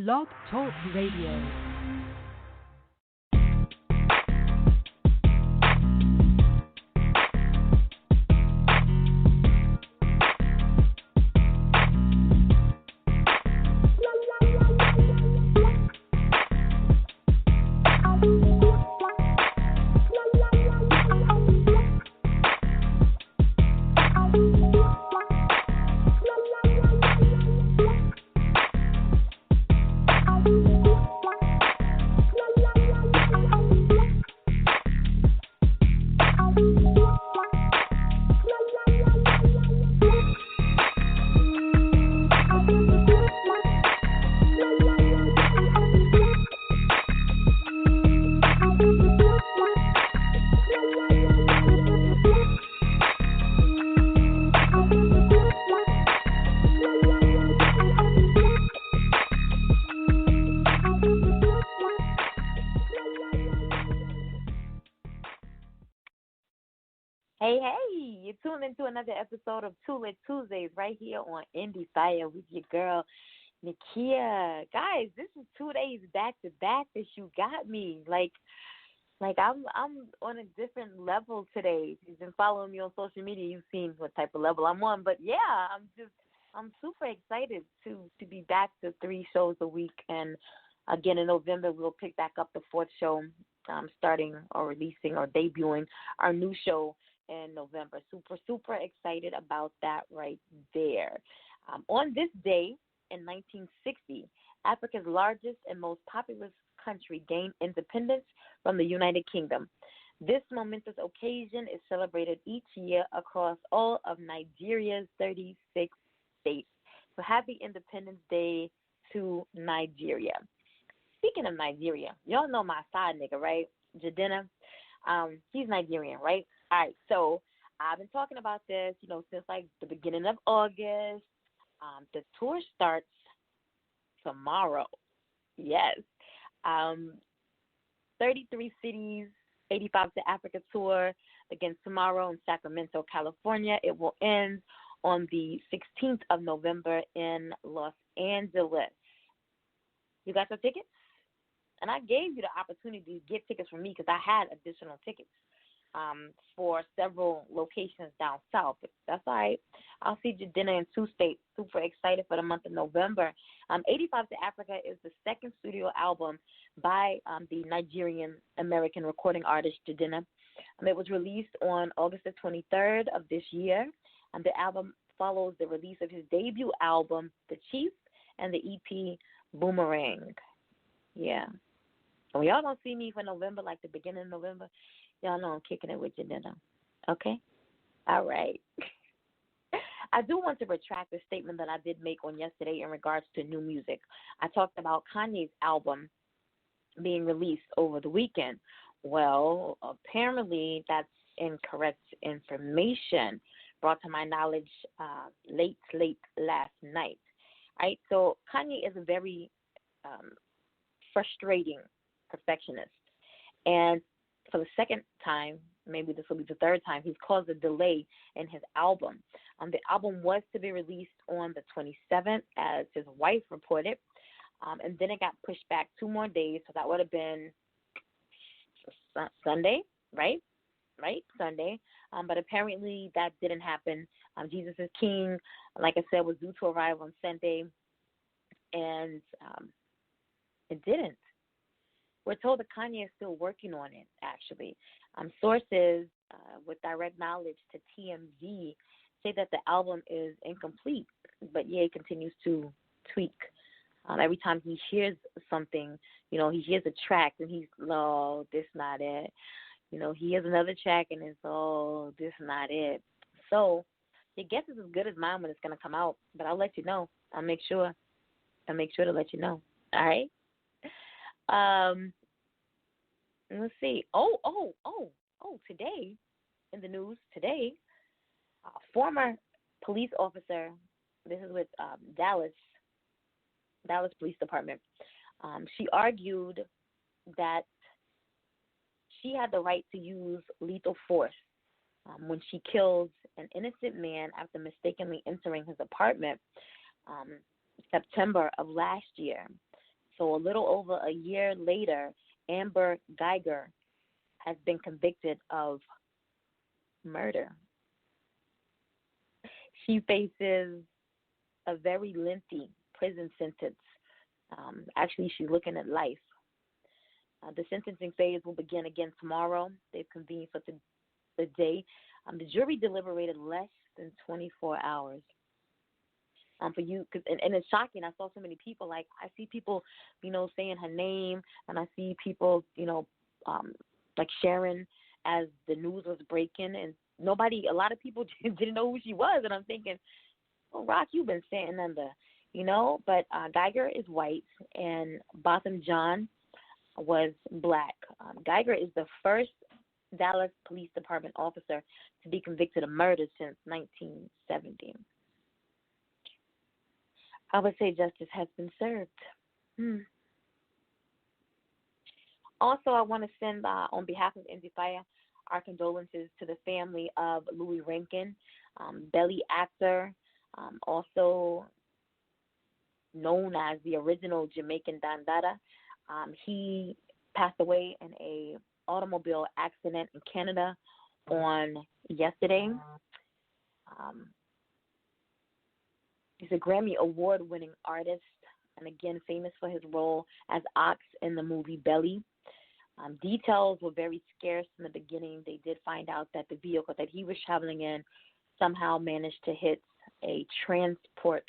Blog Talk Radio. Hey, you're tuned into another episode of Too Lit Tuesdays right here on Endie Fiya with your girl, Nikia. Guys, this is 2 days back to back that you got me. Like I'm on a different level today. If you've been following me on social media, you've seen what type of level I'm on. But yeah, I'm super excited to be back to 3 shows a week. And again, in November, we'll pick back up the 4th show, starting or releasing or debuting our new show in November. Super excited about that right there. On this day in 1960, Africa's largest and most populous country gained independence from the United Kingdom. This momentous occasion is celebrated each year across all of Nigeria's 36 states. So happy Independence Day to Nigeria. Speaking of Nigeria, y'all know my side nigga, right? Jadena. He's Nigerian, right? All right, so I've been talking about this, since like the beginning of August. The tour starts tomorrow. Yes. 33 cities, 85 to Africa tour begins tomorrow in Sacramento, California. It will end on the 16th of November in Los Angeles. You got your tickets? And I gave you the opportunity to get tickets from me because I had additional tickets for several locations down south. But that's all right. I'll see you dinner in 2 states. Super excited for the month of November. 85 to Africa is the second studio album by the Nigerian-American recording artist Jadena. It was released on August the 23rd of this year. The album follows the release of his debut album, The Chief, and the EP, Boomerang. Yeah. So y'all don't see me for November, like the beginning of November. Y'all know I'm kicking it with you dinner. Okay? All right. I do want to retract the statement that I did make on yesterday in regards to new music. I talked about Kanye's album being released over the weekend. Well, apparently that's incorrect information brought to my knowledge late last night. All right? So Kanye is a very frustrating perfectionist. And for the second time, maybe this will be the third time, he's caused a delay in his album. The album was to be released on the 27th, as his wife reported, and then it got pushed back 2 more days, so that would have been Sunday, right? Right, Sunday. But apparently that didn't happen. Jesus is King, like I said, was due to arrive on Sunday, and it didn't. We're told that Kanye is still working on it, actually. Sources with direct knowledge to TMZ say that the album is incomplete, but Ye continues to tweak. Every time he hears something, he hears a track and he's, oh, this not it. He hears another track and it's, oh, this not it. So your guess is as good as mine when it's going to come out, but I'll let you know. I'll make sure to let you know. All right? Let's see. Today, in the news today, former police officer, this is with Dallas Police Department, she argued that she had the right to use lethal force when she killed an innocent man after mistakenly entering his apartment September of last year. So a little over a year later, Amber Geiger has been convicted of murder. She faces a very lengthy prison sentence. Actually, she's looking at life. The sentencing phase will begin again tomorrow. They've convened for the day. The jury deliberated less than 24 hours. For you, and it's shocking. I saw so many people. Like I see people, saying her name, and I see people, like sharing as the news was breaking, and a lot of people didn't know who she was, and I'm thinking, well, Rock, you've been sitting under, But Geiger is white, and Botham John was black. Geiger is the first Dallas Police Department officer to be convicted of murder since 1970. I would say justice has been served. Also, I want to send, on behalf of Endie Fiya, our condolences to the family of Louis Rankin, belly actor, also known as the original Jamaican Don Dada. He passed away in a automobile accident in Canada on yesterday. He's a Grammy Award-winning artist, and again famous for his role as Ox in the movie Belly. Details were very scarce in the beginning. They did find out that the vehicle that he was traveling in somehow managed to hit a transport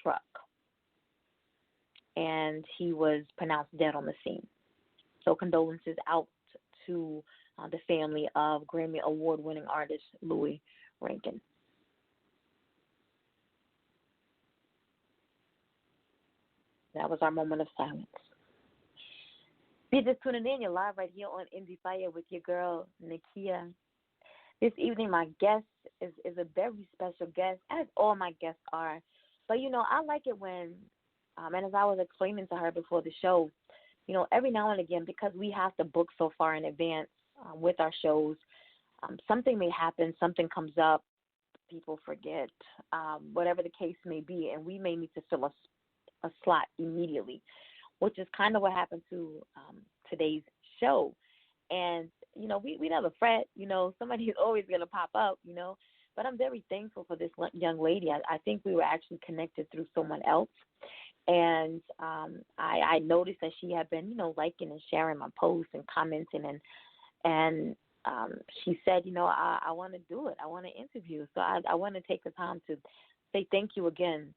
truck, and he was pronounced dead on the scene. So condolences out to the family of Grammy Award-winning artist Louis Rankin. That was our moment of silence. If you're just tuning in, you're live right here on Endie Fiya with your girl, Nakia. This evening, my guest is a very special guest, as all my guests are. But, I like it when, and as I was explaining to her before the show, every now and again, because we have to book so far in advance with our shows, something may happen, something comes up, people forget, whatever the case may be, and we may need to fill a slot immediately, which is kind of what happened to today's show. And, we never fret, somebody is always going to pop up, but I'm very thankful for this young lady. I think we were actually connected through someone else. And I noticed that she had been, liking and sharing my posts and commenting, and she said, I want to do it. I want to interview. So I want to take the time to say thank you again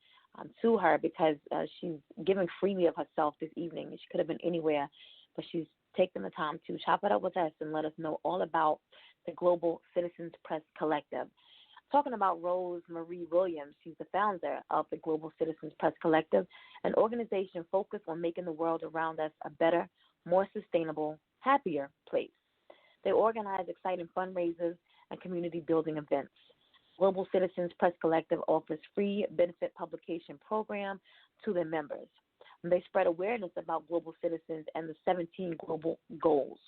to her, because she's giving freely of herself this evening. She could have been anywhere, but she's taken the time to chop it up with us and let us know all about the Global Citizens Press Collective. Talking about Rose Marie Williams, she's the founder of the Global Citizens Press Collective, an organization focused on making the world around us a better, more sustainable, happier place. They organize exciting fundraisers and community building events. Global Citizens Press Collective offers free benefit publication program to their members. And they spread awareness about global citizens and the 17 global goals.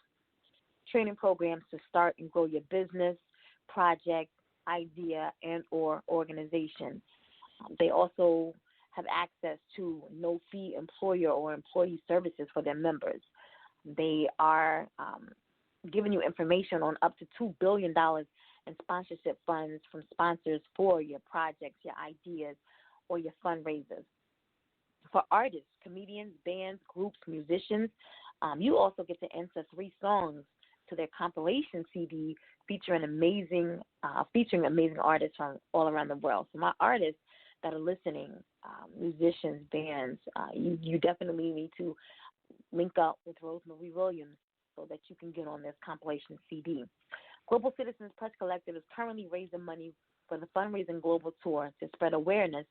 Training programs to start and grow your business, project, idea, and or organization. They also have access to no-fee employer or employee services for their members. They are giving you information on up to $2 billion in sponsorship funds from sponsors for your projects, your ideas, or your fundraisers. For artists, comedians, bands, groups, musicians, you also get to enter 3 songs to their compilation CD featuring amazing artists from all around the world. So my artists that are listening, musicians, bands, you definitely need to link up with Rose Marie Williams so that you can get on this compilation CD. Global Citizens Press Collective is currently raising money for the Fundraising Global Tour to spread awareness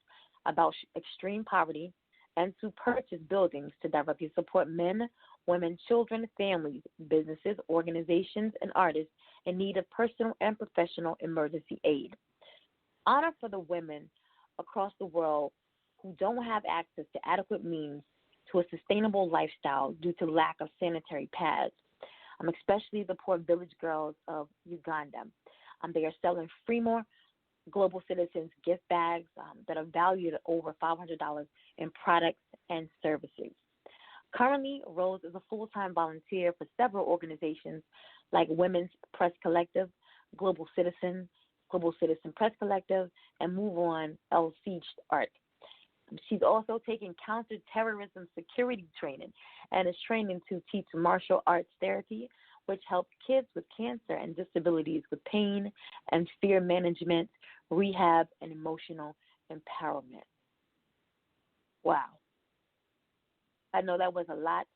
about extreme poverty and to purchase buildings to directly support men, women, children, families, businesses, organizations, and artists in need of personal and professional emergency aid. Honor for the women across the world who don't have access to adequate means to a sustainable lifestyle due to lack of sanitary pads, especially the poor village girls of Uganda. They are selling Fremore Global Citizens gift bags that are valued at over $500 in products and services. Currently, Rose is a full-time volunteer for several organizations like Women's Press Collective, Global Citizen, Global Citizen Press Collective, and moveon El Siege Art. She's also taking counter-terrorism security training and is training to teach martial arts therapy, which helps kids with cancer and disabilities with pain and fear management, rehab, and emotional empowerment. Wow. I know that was a lot,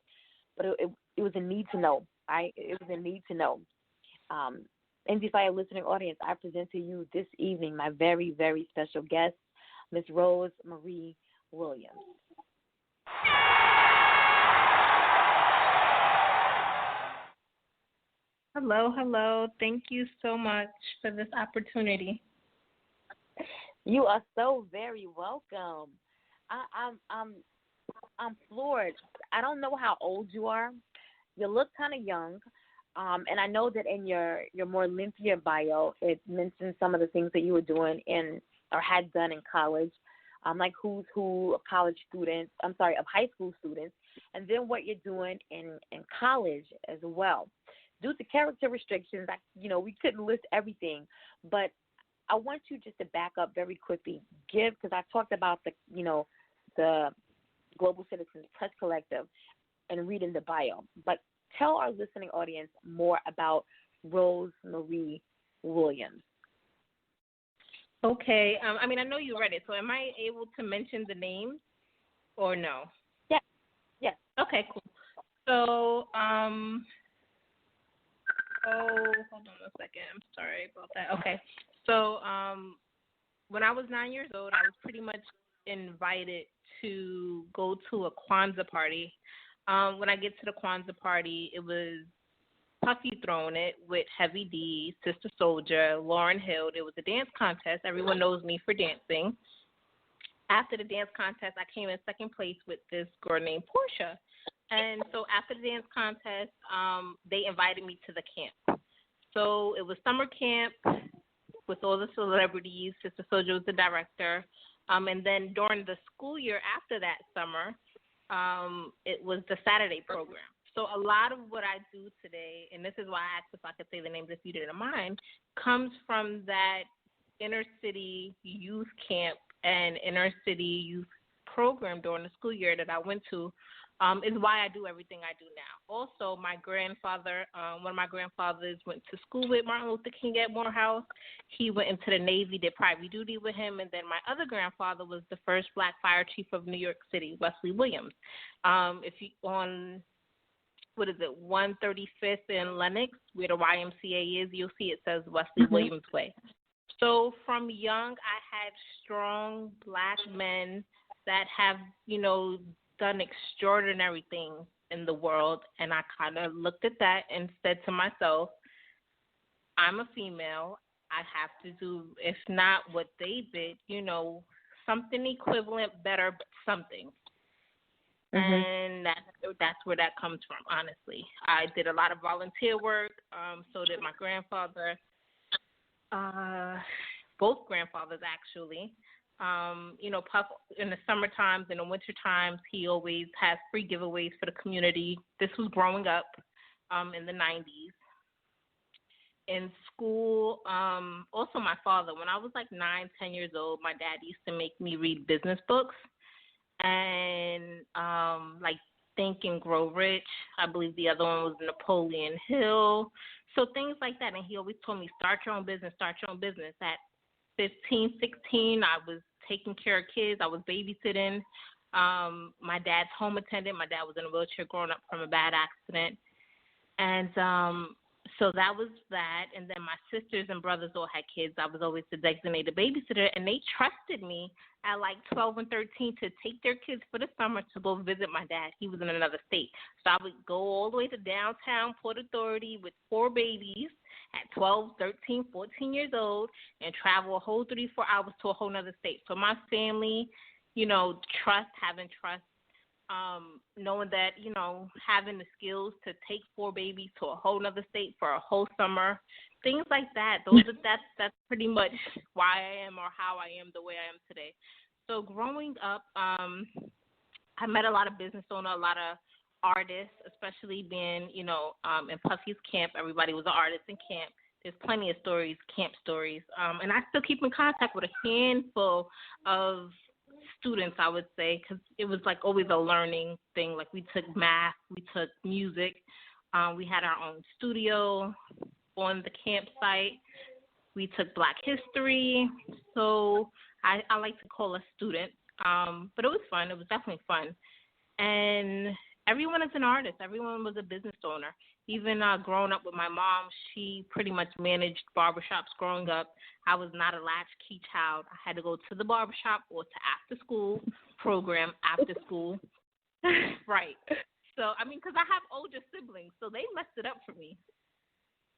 but it was a need to know. It was a need to know. Endie Fiya listening audience, I present to you this evening my very, very special guest, Miss Rose Marie Williams. Hello, hello. Thank you so much for this opportunity. You are so very welcome. I'm floored. I don't know how old you are. You look kind of young, and I know that in your more lengthier bio, it mentions some of the things that you were doing in or had done in college, like who's who of college students. I'm sorry, of high school students, and then what you're doing in college as well. Due to character restrictions, we couldn't list everything, but I want you just to back up very quickly. Because I talked about the Global Citizens Press Collective and reading the bio, but tell our listening audience more about Rose Marie Williams. Okay. I know you read it, so am I able to mention the names or no? Yes. Yes. Okay, cool. So, hold on a second. I'm sorry about that. Okay. So, when I was 9 years old, I was pretty much invited to go to a Kwanzaa party. When I get to the Kwanzaa party, it was Puffy throwing it with Heavy D, Sister Soldier, Lauryn Hill. It was a dance contest. Everyone knows me for dancing. After the dance contest, I came in second place with this girl named Portia. And so after the dance contest, they invited me to the camp. So it was summer camp with all the celebrities. Sister Soldier was the director. And then during the school year after that summer, it was the Saturday program. So a lot of what I do today, and this is why I asked if I could say the names if you didn't mind, comes from that inner city youth camp and inner city youth program during the school year that I went to, is why I do everything I do now. Also, my grandfather, one of my grandfathers went to school with Martin Luther King at Morehouse. He went into the Navy, did private duty with him, and then my other grandfather was the first black fire chief of New York City, Wesley Williams. If you on 135th in Lenox, where the YMCA is, you'll see it says Wesley Williams Way. So from young, I had strong black men that have, done extraordinary things in the world, and I kind of looked at that and said to myself, I'm a female. I have to do, if not what they did, something equivalent, better, but something. And that's where that comes from, honestly. I did a lot of volunteer work, so did my grandfather, both grandfathers actually. Puff in the summer times and the winter times, he always has free giveaways for the community. This was growing up in the 90s. In school, also my father, when I was like 9, 10 years old, my dad used to make me read business books and like Think and Grow Rich. I believe the other one was Napoleon Hill. So things like that. And he always told me, start your own business, start your own business. At 15, 16, I was taking care of kids. I was babysitting. My dad's home attendant. My dad was in a wheelchair growing up from a bad accident. And so that was that. And then my sisters and brothers all had kids. I was always the designated babysitter. And they trusted me at like 12 and 13 to take their kids for the summer to go visit my dad. He was in another state. So I would go all the way to downtown Port Authority with 4 babies at 12, 13, 14 years old and travel a whole 3-4 hours to a whole other state. So my family, having trust, knowing that, having the skills to take 4 babies to a whole other state for a whole summer, things like that. That's pretty much why I am or how I am the way I am today. So growing up, I met a lot of business owners, a lot of artists, especially being, in Puffy's camp. Everybody was an artist in camp. There's plenty of stories, camp stories. And I still keep in contact with a handful of students, I would say, because it was like always a learning thing. Like we took math, we took music. We had our own studio on the campsite. We took Black history. So I like to call us students. But it was fun. It was definitely fun. And everyone is an artist. Everyone was a business owner. Even growing up with my mom, she pretty much managed barbershops growing up. I was not a latchkey child. I had to go to the barbershop or to after school program after school. Right. So, because I have older siblings, so they messed it up for me.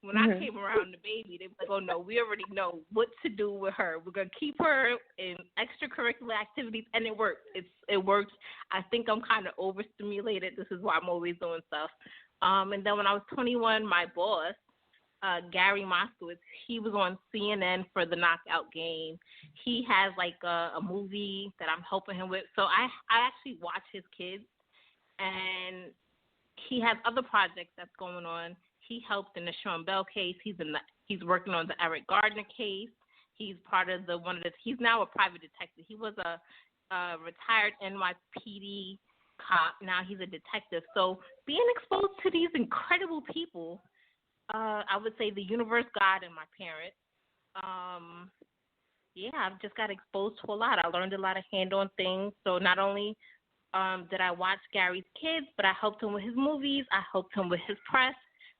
When I came around the baby, they were like, oh, no, we already know what to do with her. We're going to keep her in extracurricular activities, and it worked. It worked. I think I'm kind of overstimulated. This is why I'm always doing stuff. And then when I was 21, my boss, Gary Moskowitz, he was on CNN for the knockout game. He has like a movie that I'm helping him with. So I actually watch his kids, and he has other projects that's going on. He helped in the Sean Bell case. He's working on the Eric Gardner case. He's part of he's now a private detective. He was a retired NYPD cop. Now he's a detective. So being exposed to these incredible people, I would say the universe, God, and my parents. I've just got exposed to a lot. I learned a lot of hand-on things. So not only did I watch Gary's kids, but I helped him with his movies. I helped him with his press.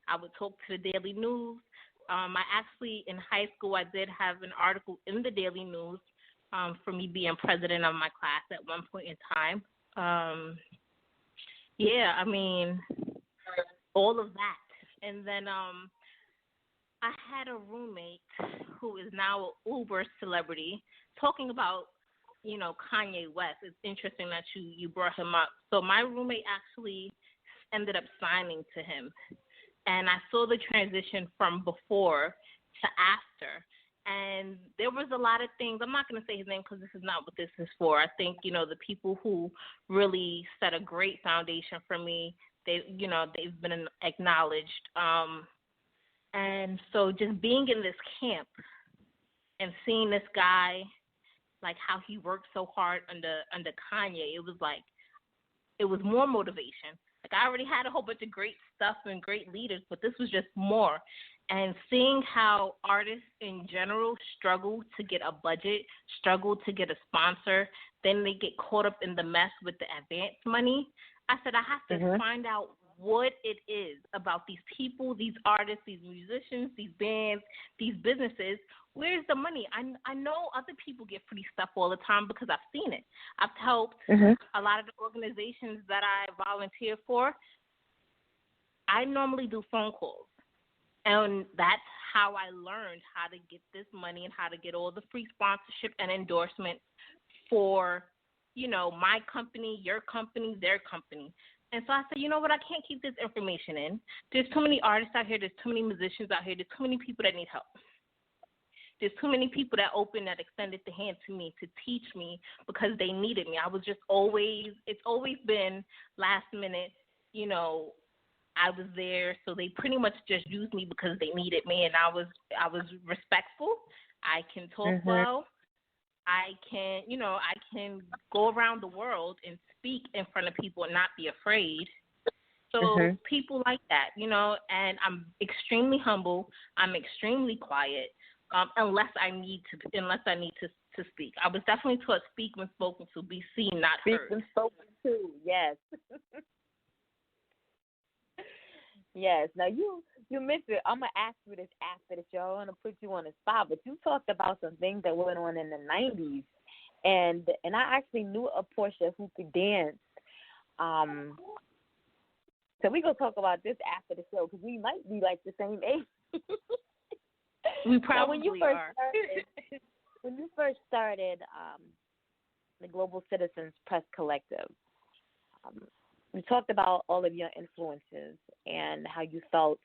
I would talk to the Daily News. In high school, I did have an article in the Daily News for me being president of my class at one point in time. All of that. And then I had a roommate who is now an Uber celebrity talking about, Kanye West. It's interesting that you brought him up. So my roommate actually ended up signing to him. And I saw the transition from before to after. And there was a lot of things. I'm not going to say his name because this is not what this is for. I think, the people who really set a great foundation for me, they've been acknowledged. And so just being in this camp and seeing this guy, like how he worked so hard under Kanye, it was more motivation. Like I already had a whole bunch of great stuff and great leaders, but this was just more. And seeing how artists in general struggle to get a budget, struggle to get a sponsor, then they get caught up in the mess with the advance money. I said, I have to find out what it is about these people, these artists, these musicians, these bands, these businesses. Where's the money? I know other people get free stuff all the time because I've seen it. I've helped a lot of the organizations that I volunteer for. I normally do phone calls, and that's how I learned how to get this money and how to get all the free sponsorship and endorsements for, my company, your company, their company. And so I said, you know what, I can't keep this information in. There's too many artists out here. There's too many musicians out here. There's too many people that need help. There's too many people that extended the hand to me to teach me because they needed me. It's always been last minute, I was there, so they pretty much just used me because they needed me, and I was respectful. I can talk well. I can go around the world and speak in front of people and not be afraid. So people like that, and I'm extremely humble. I'm extremely quiet, unless I need to speak. I was definitely taught speak when spoken to, be seen, not heard. Speak when spoken to, yes. Yes. Now you mentioned, I'm gonna ask you this after the show. I'm gonna put you on the spot, but you talked about some things that went on in the '90s, and I actually knew a Portia who could dance. So we gonna talk about this after the show because we might be like the same age. We probably are. When you first started the Global Citizens Press Collective, we talked about all of your influences and how you felt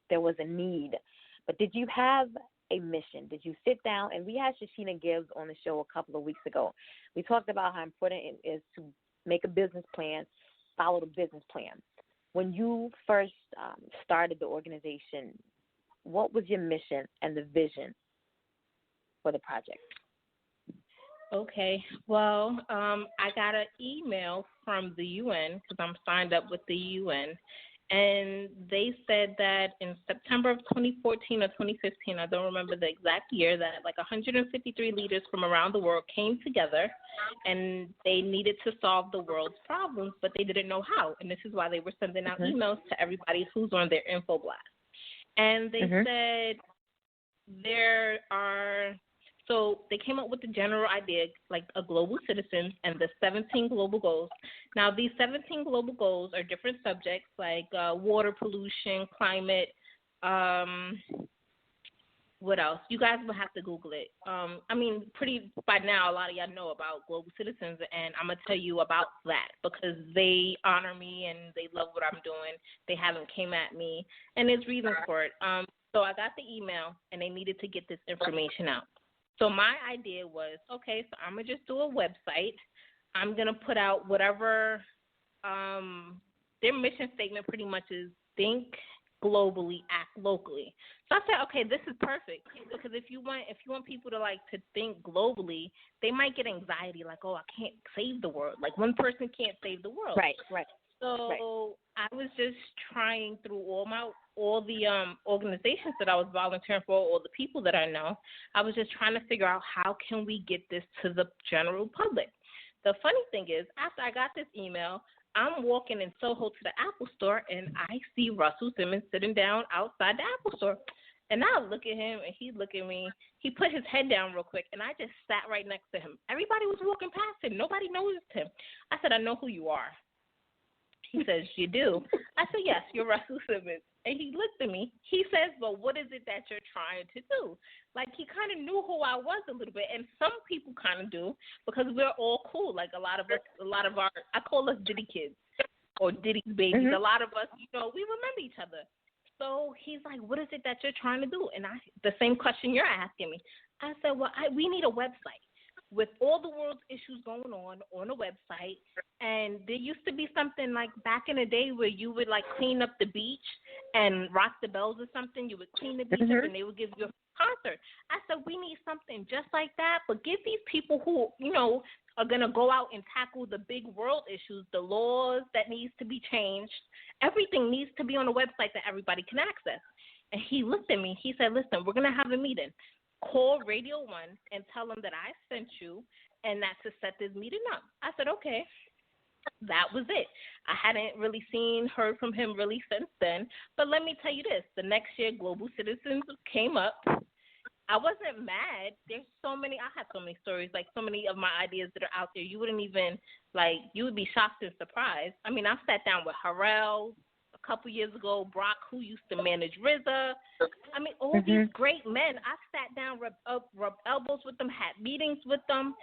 there was a need. But did you have a mission? Did you sit down? And we had Shashina Gibbs on the show a couple of weeks ago. We talked about how important it is to make a business plan follow the business plan. When you first started the organization, what was your mission and the vision for the project? Okay. Well, I got an email from the UN because I'm signed up with the UN, and they said that in September of 2014 or 2015, I don't remember the exact year, that like 153 leaders from around the world came together, and they needed to solve the world's problems, but they didn't know how. And this is why they were sending out emails to everybody who's on their info blast. And they said so they came up with the general idea, like a global citizen and the 17 global goals. Now, these 17 global goals are different subjects like water pollution, climate, what else? You guys will have to Google it. By now, a lot of y'all know about global citizens, and I'm going to tell you about that because they honor me and they love what I'm doing. They haven't came at me, and there's reasons for it. So I got the email, and they needed to get this information out. So my idea was, okay, so I'm going to just do a website. I'm going to put out whatever their mission statement pretty much is think globally, act locally. So I said, okay, this is perfect because if you want people to to think globally, they might get anxiety like, oh, I can't save the world. Like one person can't save the world. Right. So I was just trying through all the organizations that I was volunteering for, all the people that I know. I was just trying to figure out how can we get this to the general public. The funny thing is, after I got this email, I'm walking in Soho to the Apple store, and I see Russell Simmons sitting down outside the Apple store. And I look at him, and he look at me. He put his head down real quick, and I just sat right next to him. Everybody was walking past him. Nobody noticed him. I said, I know who you are. He says, you do? I said, yes, you're Russell Simmons. And he looked at me. He says, well, what is it that you're trying to do? Like, he kind of knew who I was a little bit, and some people kind of do because we're all cool. Like, a lot of our, I call us Diddy kids or Diddy's babies. A lot of us, we remember each other. So he's like, what is it that you're trying to do? And the same question you're asking me. I said, well, we need a website with all the world's issues going on a website. And there used to be something like back in the day where you would like clean up the beach and rock the bells or something. You would clean the beach up and they would give you a concert. I said, we need something just like that, but give these people who, are going to go out and tackle the big world issues, the laws that needs to be changed. Everything needs to be on a website that everybody can access. And he looked at me. He said, listen, we're going to have a meeting. Call Radio 1 and tell them that I sent you and that to set this meeting up. I said, okay. That was it. I hadn't really heard from him really since then. But let me tell you this. The next year, Global Citizens came up. I wasn't mad. I have so many stories, like so many of my ideas that are out there. You wouldn't even, you would be shocked and surprised. I mean, I sat down with Harrell a couple years ago, Brock, who used to manage RZA. I mean, all these great men. I sat down, rubbed elbows with them, had meetings with them.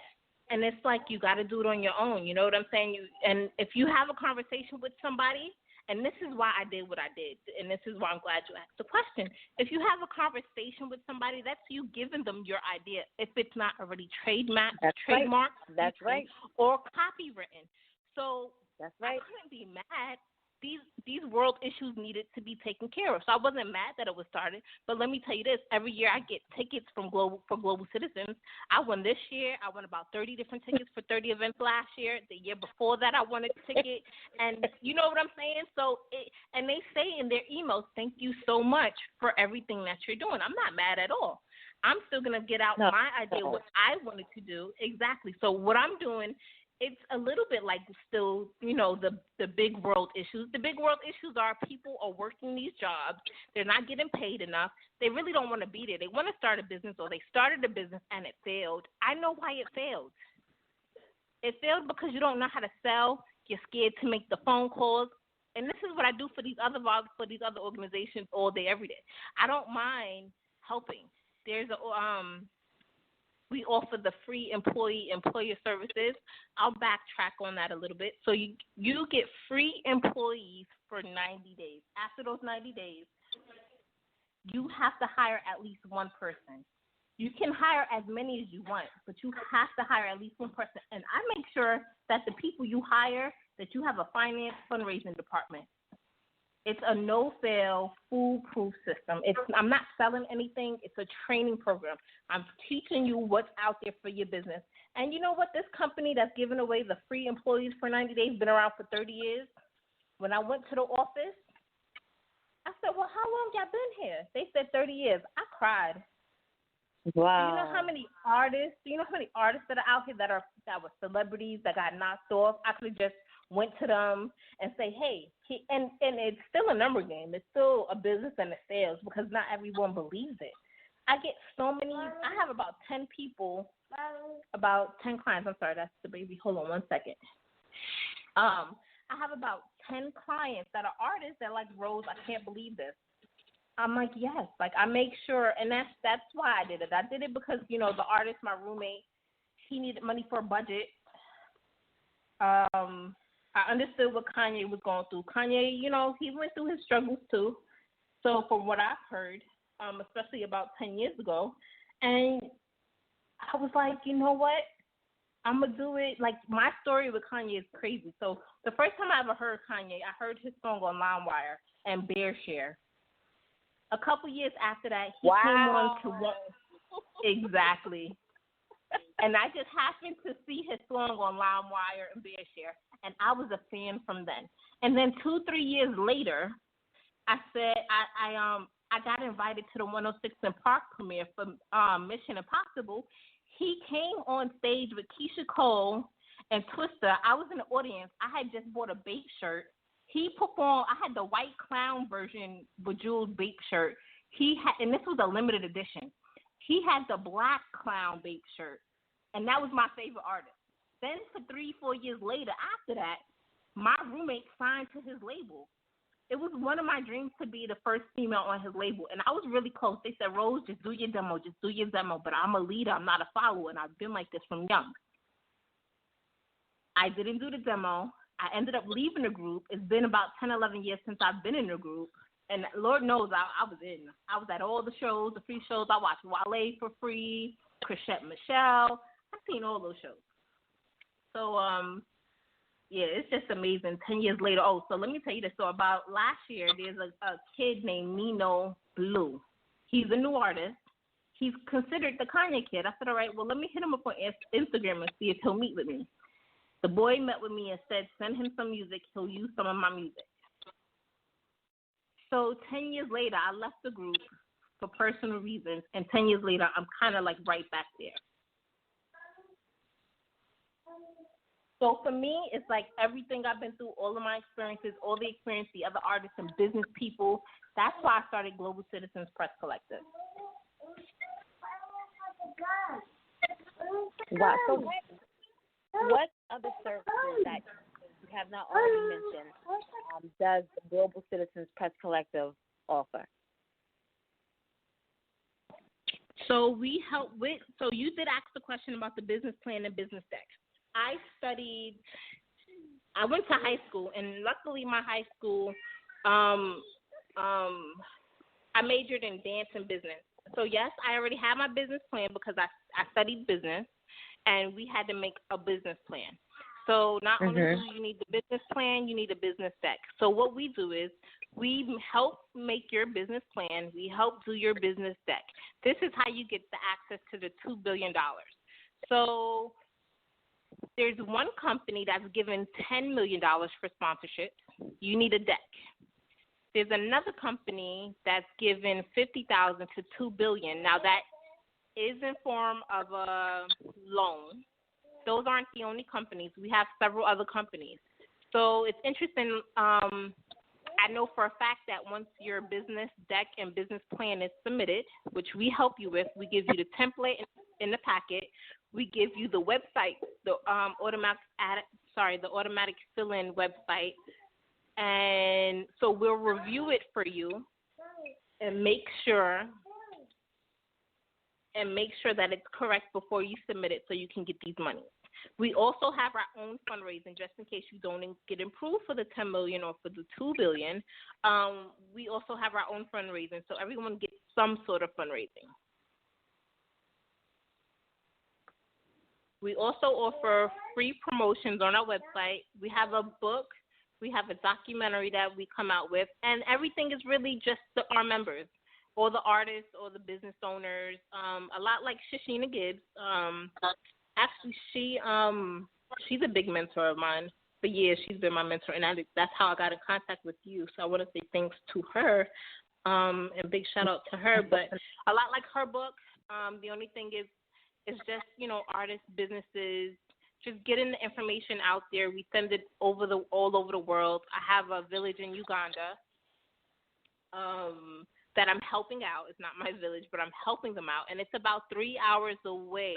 And it's like you got to do it on your own. You know what I'm saying? And if you have a conversation with somebody, and this is why I did what I did, and this is why I'm glad you asked the question. If you have a conversation with somebody, that's you giving them your idea. If it's not already trademarked, that's right, or copywritten. So that's right. I couldn't be mad. These world issues needed to be taken care of. So I wasn't mad that it was started. But let me tell you this, every year I get tickets for Global Citizens. I won this year. I won about 30 different tickets for 30 events last year. The year before that I won a ticket. And you know what I'm saying? So and they say in their emails, thank you so much for everything that you're doing. I'm not mad at all. I'm still going to get out my idea, what I wanted to do. Exactly. So what I'm doing, it's a little bit like still, the big world issues. The big world issues are people are working these jobs. They're not getting paid enough. They really don't want to be there. They want to start a business, or they started a business and it failed. I know why it failed. It failed because you don't know how to sell. You're scared to make the phone calls. And this is what I do for these other organizations all day, every day. I don't mind helping. There's we offer the free employer services. I'll backtrack on that a little bit. So you get free employees for 90 days. After those 90 days, you have to hire at least one person. You can hire as many as you want, but you have to hire at least one person. And I make sure that the people you hire that you have a finance fundraising department. It's a no-fail, foolproof system. I'm not selling anything. It's a training program. I'm teaching you what's out there for your business. And you know what? This company that's giving away the free employees for 90 days been around for 30 years. When I went to the office, I said, well, how long y'all been here? They said 30 years. I cried. Wow. Do you know how many artists? That are out here that were celebrities that got knocked off? I could have just went to them and say, hey, and it's still a number game. It's still a business and a sales because not everyone believes it. I get so many. I have about 10 people, about 10 clients. I'm sorry, that's the baby. Hold on one second. I have about 10 clients that are artists that like, Rose, I can't believe this. I'm like, yes. Like, I make sure, and that's why I did it. I did it because, the artist, my roommate, he needed money for a budget. I understood what Kanye was going through. Kanye, he went through his struggles too. So from what I've heard, especially about 10 years ago, and I was like, you know what? I'm going to do it. Like, my story with Kanye is crazy. So the first time I ever heard Kanye, I heard his song on LimeWire and BearShare. A couple years after that, he came on to one. Exactly. And I just happened to see his song on LimeWire and BearShare, and I was a fan from then. And then 2-3 years later, I said I got invited to the 106 in Park premiere for Mission Impossible. He came on stage with Keisha Cole and Twista. I was in the audience. I had just bought a Bape shirt. He performed. I had the white clown version bejeweled Bape shirt. And this was a limited edition. He had the black clown Bape shirt, and that was my favorite artist. Then for 3-4 years later, after that, my roommate signed to his label. It was one of my dreams to be the first female on his label, and I was really close. They said, Rose, just do your demo, but I'm a leader, I'm not a follower, and I've been like this from young. I didn't do the demo. I ended up leaving the group. It's been about 10, 11 years since I've been in the group, and Lord knows I was in. I was at all the shows, the free shows. I watched Wale for free, Chrisette Michelle. I've seen all those shows. So, yeah, it's just amazing. 10 years later. Oh, so let me tell you this. So about last year, there's a kid named Nino Blue. He's a new artist. He's considered the Kanye kid. I said, all right, well, let me hit him up on Instagram and see if he'll meet with me. The boy met with me and said, send him some music. He'll use some of my music. So 10 years later, I left the group for personal reasons, and 10 years later, I'm kind of like right back there. So for me, it's like everything I've been through, all of my experiences, all the experience, the other artists and business people. That's why I started Global Citizens Press Collective. Wow. So what other services that you have not already mentioned does the Global Citizens Press Collective offer? So we help with. So you did ask the question about the business plan and business deck. I went to high school, and luckily my high school, I majored in dance and business. So yes, I already had my business plan because I studied business, and we had to make a business plan. So not only do you need the business plan, you need a business deck. So what we do is we help make your business plan. We help do your business deck. This is how you get the access to the $2 billion. So there's one company that's given $10 million for sponsorship. You need a deck. There's another company that's given $50,000 to $2 billion. Now that is in form of a loan. Those aren't the only companies. We have several other companies. So it's interesting. I know for a fact that once your business deck and business plan is submitted, which we help you with, we give you the template in the packet. We give you the website, the automatic fill-in website, and so we'll review it for you and make sure that it's correct before you submit it, so you can get these monies. We also have our own fundraising, just in case you don't get approved for the $10 million or for the $2 billion. We also have our own fundraising, so everyone gets some sort of fundraising. We also offer free promotions on our website. We have a book. We have a documentary that we come out with, and everything is really just our members, or the artists, or the business owners. A lot like Shashina Gibbs. Actually, she's a big mentor of mine. For years, she's been my mentor, and that's how I got in contact with you. So I want to say thanks to her, and big shout out to her. But a lot like her book. The only thing is, it's just, artists, businesses, just getting the information out there. We send it all over the world. I have a village in Uganda that I'm helping out. It's not my village, but I'm helping them out. And it's about 3 hours away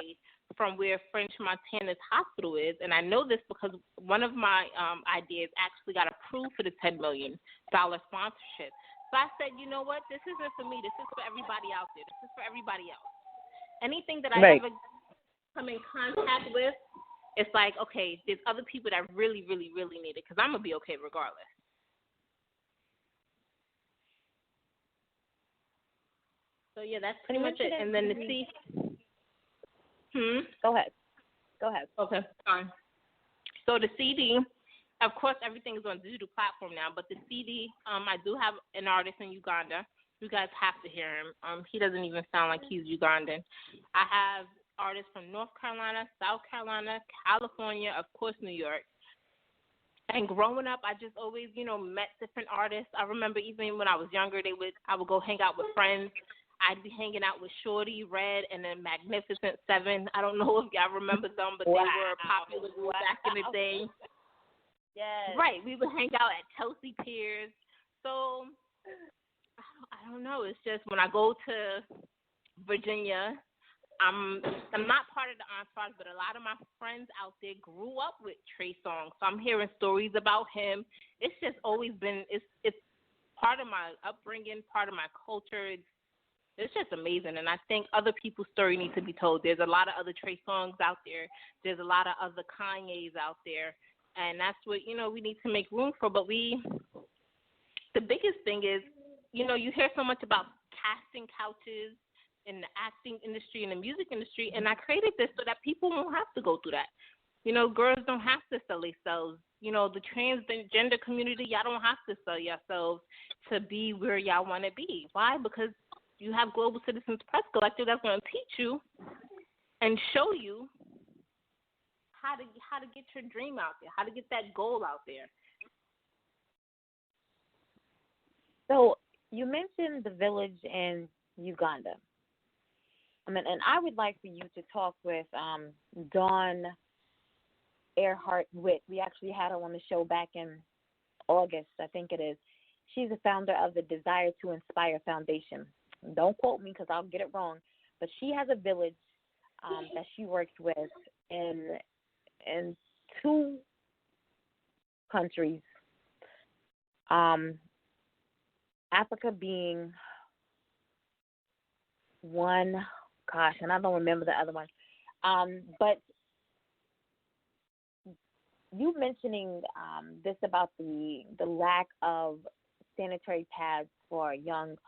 from where French Montana's hospital is. And I know this because one of my ideas actually got approved for the $10 million sponsorship. So I said, you know what? This isn't for me. This is for everybody out there. This is for everybody else. Anything that I ever come in contact with, it's like, okay, there's other people that really, really, really need it, because I'm going to be okay regardless. So, yeah, that's pretty much it. And then the C. Go ahead. Okay, fine. So the CD, of course, everything is on a digital platform now, but the CD, I do have an artist in Uganda. You guys have to hear him. He doesn't even sound like he's Ugandan. I have artists from North Carolina, South Carolina, California, of course, New York. And growing up, I just always, met different artists. I remember even when I was younger, I would go hang out with friends. I'd be hanging out with Shorty, Red, and then Magnificent Seven. I don't know if y'all remember them, but they were a popular group back in the day. Yes. Right. We would hang out at Chelsea Piers. So I don't know. It's just when I go to Virginia, I'm not part of the entourage, but a lot of my friends out there grew up with Trey Songz. So I'm hearing stories about him. It's just always been it's part of my upbringing, part of my culture. It's just amazing, and I think other people's story needs to be told. There's a lot of other Trey Songz out there. There's a lot of other Kanyes out there, and that's what we need to make room for. But the biggest thing is, you hear so much about casting couches in the acting industry and the music industry, and I created this so that people won't have to go through that. Girls don't have to sell themselves. The transgender community, y'all don't have to sell yourselves to be where y'all want to be. Why? Because you have Global Citizens Press Collective that's going to teach you and show you how to get your dream out there, how to get that goal out there. So you mentioned the village in Uganda. And I would like for you to talk with Dawn Earhart Witt. We actually had her on the show back in August, I think it is. She's the founder of the Desire to Inspire Foundation. Don't quote me because I'll get it wrong, but she has a village that she works with in 2 countries, Africa being one. Gosh, and I don't remember the other one. But you mentioning this about the lack of sanitary pads for young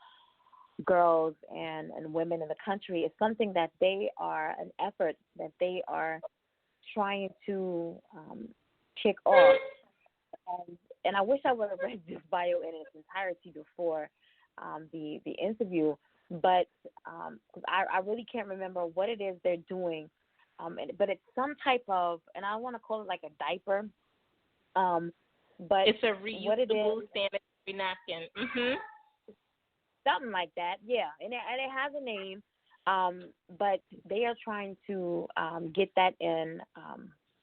girls and women in the country is something that they are an effort that they are trying to kick off. And I wish I would have read this bio in its entirety before the interview, but I really can't remember what it is they're doing. But it's some type of, and I want to call it like a diaper. But it's a reusable sanitary napkin. Mm-hmm. Something like that, yeah. And it has a name, but they are trying to get that in.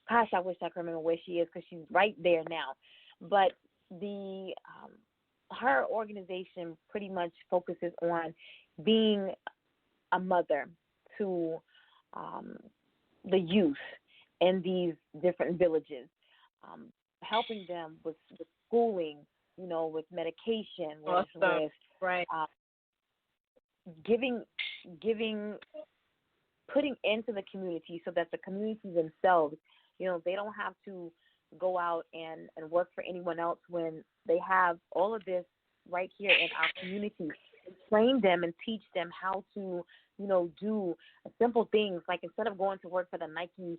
Gosh, I wish I could remember where she is because she's right there now. But her organization pretty much focuses on being a mother to the youth in these different villages, helping them with schooling, with medication, with right. Giving, putting into the community so that the community themselves, they don't have to go out and work for anyone else when they have all of this right here in our community. train them and teach them how to, do simple things like instead of going to work for the Nike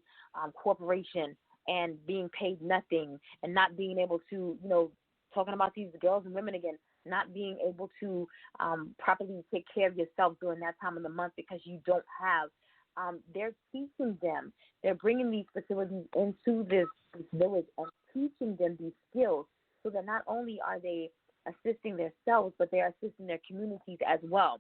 corporation and being paid nothing and not being able to, talking about these girls and women again, not being able to properly take care of yourself during that time of the month because you don't have. They're teaching them. They're bringing these facilities into this village and teaching them these skills so that not only are they assisting themselves, but they're assisting their communities as well.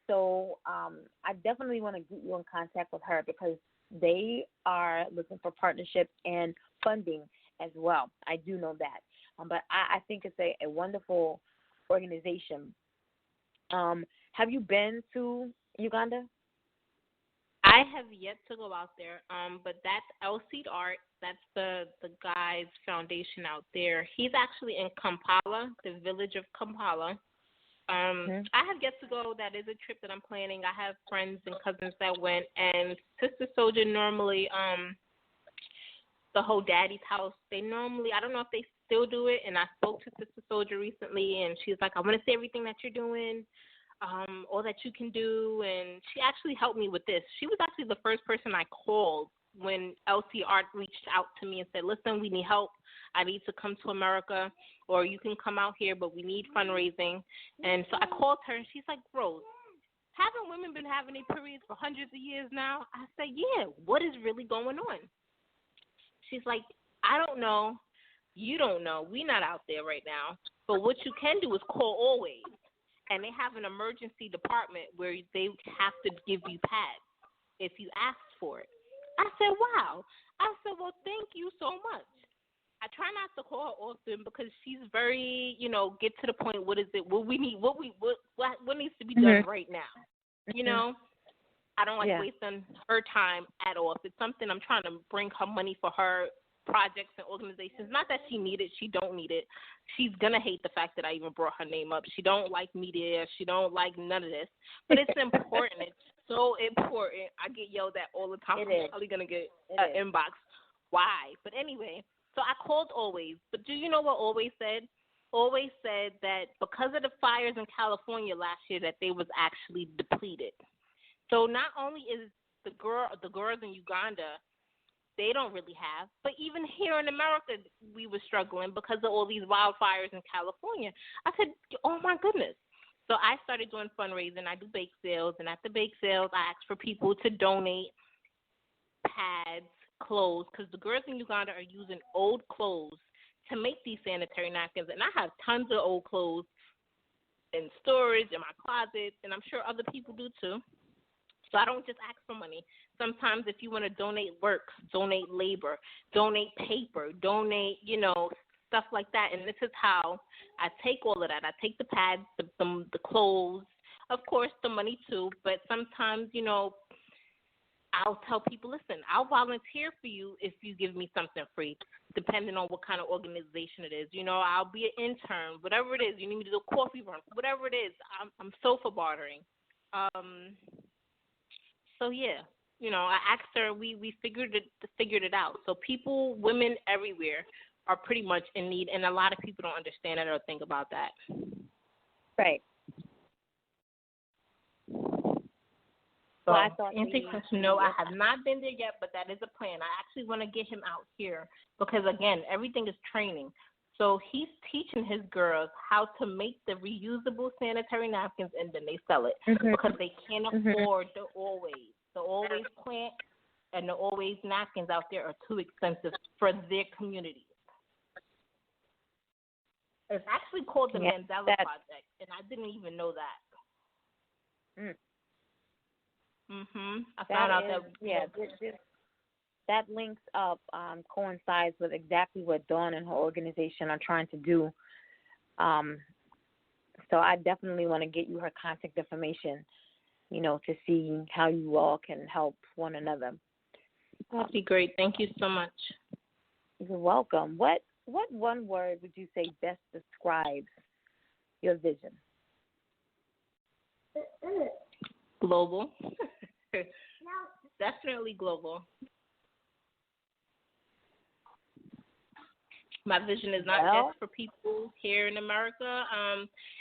So I definitely want to get you in contact with her because they are looking for partnerships and funding as well. I do know that. But I think it's a wonderful organization. Have you been to Uganda? I have yet to go out there, but that's Elseed Art. That's the guy's foundation out there. He's actually in Kampala, the village of Kampala. I have yet to go. That is a trip that I'm planning. I have friends and cousins that went, and Sister Soldier normally, the whole Daddy's House, they normally, I don't know if they still do it, and I spoke to Sister Soldier recently, and she's like, I want to see everything that you're doing. All that you can do, and she actually helped me with this. She was actually the first person I called when LC Art reached out to me and said, listen, we need help. I need to come to America, or you can come out here, but we need fundraising. And so I called her, and she's like, Rose, haven't women been having their periods for hundreds of years now? I said, yeah, what is really going on? She's like, I don't know. You don't know. We're not out there right now. But what you can do is call always. And they have an emergency department where they have to give you pads if you ask for it. I said, wow. I said, well, thank you so much. I try not to call her often because she's very, get to the point. What is it? What we need? What needs to be done right now? I don't like wasting her time at all. If it's something I'm trying to bring her money for her projects and organizations, not that she need it, she don't need it. She's gonna hate the fact that I even brought her name up. She don't like media, she don't like none of this, but it's important. It's so important. I get yelled at all the time. I'm probably gonna get an inbox. Why? But anyway, so I called Always, but do you know what Always said? Always said that because of the fires in California last year, that they was actually depleted. So not only is the girls in Uganda, they don't really have. But even here in America, we were struggling because of all these wildfires in California. I said, oh, my goodness. So I started doing fundraising. I do bake sales, and at the bake sales, I ask for people to donate pads, clothes, because the girls in Uganda are using old clothes to make these sanitary napkins. And I have tons of old clothes in storage in my closet, and I'm sure other people do too. So I don't just ask for money. Sometimes if you want to donate work, donate labor, donate paper, donate, stuff like that. And this is how I take all of that. I take the pads, the clothes, of course, the money too. But sometimes, I'll tell people, listen, I'll volunteer for you if you give me something free, depending on what kind of organization it is. I'll be an intern, whatever it is. You need me to do a coffee run, whatever it is. I'm so for bartering. So yeah, I asked her. We figured it out. So people, women everywhere, are pretty much in need, and a lot of people don't understand it or think about that. Right. So I thought answer your question. No, I have not been there yet, but that is a plan. I actually want to get him out here because again, everything is training. So he's teaching his girls how to make the reusable sanitary napkins, and then they sell it because they can't afford the Always plant and the Always napkins out there are too expensive for their communities. It's actually called the Mandela Project, and I didn't even know that. I found out that that links up, coincides with exactly what Dawn and her organization are trying to do. So I definitely want to get you her contact information, to see how you all can help one another. That'd be great. Thank you so much. You're welcome. What one word would you say best describes your vision? Global. Definitely global. My vision is not just for people here in America.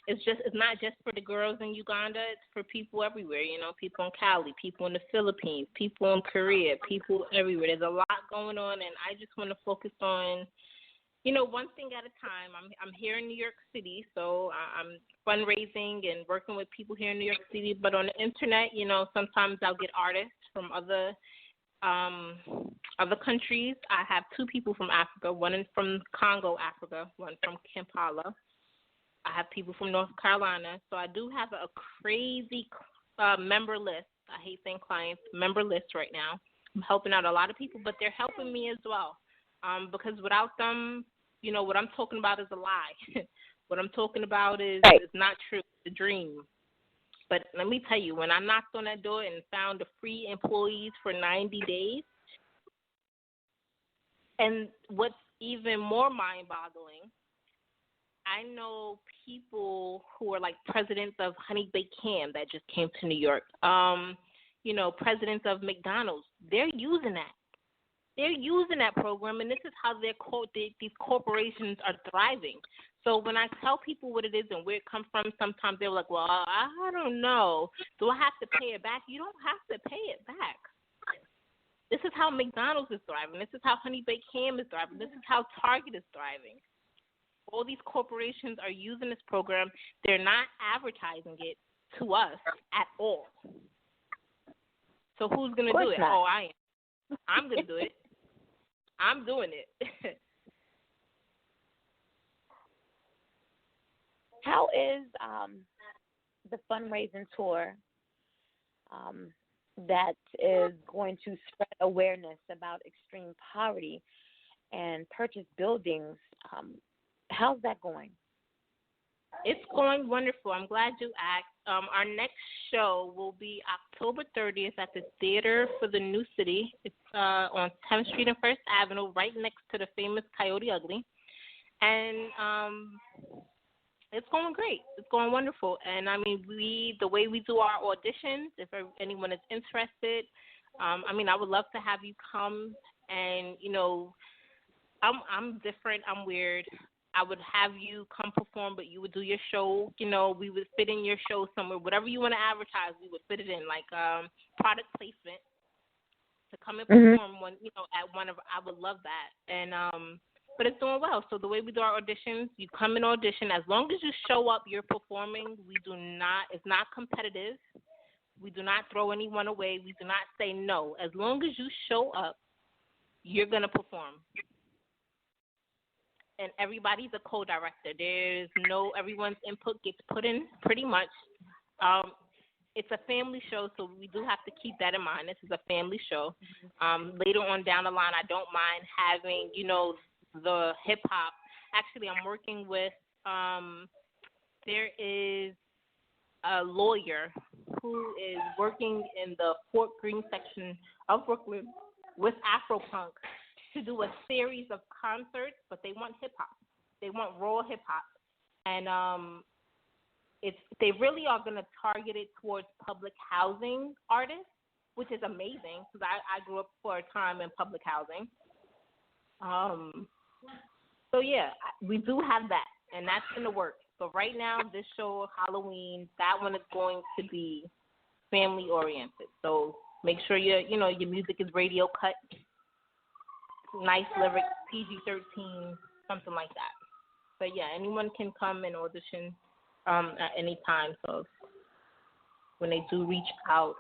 It's not just for the girls in Uganda. It's for people everywhere. People in Cali, people in the Philippines, people in Korea, people everywhere. There's a lot going on, and I just want to focus on, one thing at a time. I'm here in New York City, so I'm fundraising and working with people here in New York City. But on the internet, sometimes I'll get artists from other countries. I have 2 people from Africa, one from Congo, Africa, one from Kampala. I have people from North Carolina. So I do have a crazy member list. I hate saying clients, member list right now. I'm helping out a lot of people, but they're helping me as well. Because without them, what I'm talking about is a lie. What I'm talking about is not true. It's a dream. But let me tell you, when I knocked on that door and found the free employees for 90 days, and what's even more mind-boggling, I know people who are like presidents of Honey Baked Ham that just came to New York, presidents of McDonald's. They're using that. They're using that program, and this is how these corporations are thriving. So when I tell people what it is and where it comes from, sometimes they're like, well, I don't know. Do I have to pay it back? You don't have to pay it back. This is how McDonald's is thriving. This is how Honey Baked Ham is thriving. This is how Target is thriving. All these corporations are using this program. They're not advertising it to us at all. So who's going to do it? Not. Oh, I am. I'm going to do it. I'm doing it. How is the fundraising tour that is going to spread awareness about extreme poverty and purchase buildings? How's that going? It's going wonderful. I'm glad you asked. Our next show will be October 30th at the Theater for the New City. It's on 10th Street and 1st Avenue, right next to the famous Coyote Ugly. And it's going great. It's going wonderful. And, I mean, the way we do our auditions, if anyone is interested, I would love to have you come. And, I'm different. I'm weird. I would have you come perform, but you would do your show. We would fit in your show somewhere. Whatever you want to advertise, we would fit it in, like product placement to come and perform at one of. I would love that. And but it's doing well. So the way we do our auditions, you come and audition. As long as you show up, you're performing. It's not competitive. We do not throw anyone away. We do not say no. As long as you show up, you're gonna perform. And everybody's a co-director. Everyone's input gets put in pretty much. It's a family show, so we do have to keep that in mind. This is a family show. Later on down the line, I don't mind having, the hip-hop. Actually, I'm working with, there is a lawyer who is working in the Fort Greene section of Brooklyn with Afropunk to do a series of concerts, but they want hip hop. They want raw hip hop, and they really are going to target it towards public housing artists, which is amazing because I grew up for a time in public housing. So yeah, we do have that, and that's in the works. So right now, this show Halloween, that one is going to be family oriented. So make sure your music is radio cut. Nice lyrics, PG-13, something like that. But yeah, anyone can come and audition at any time. So when they do reach out,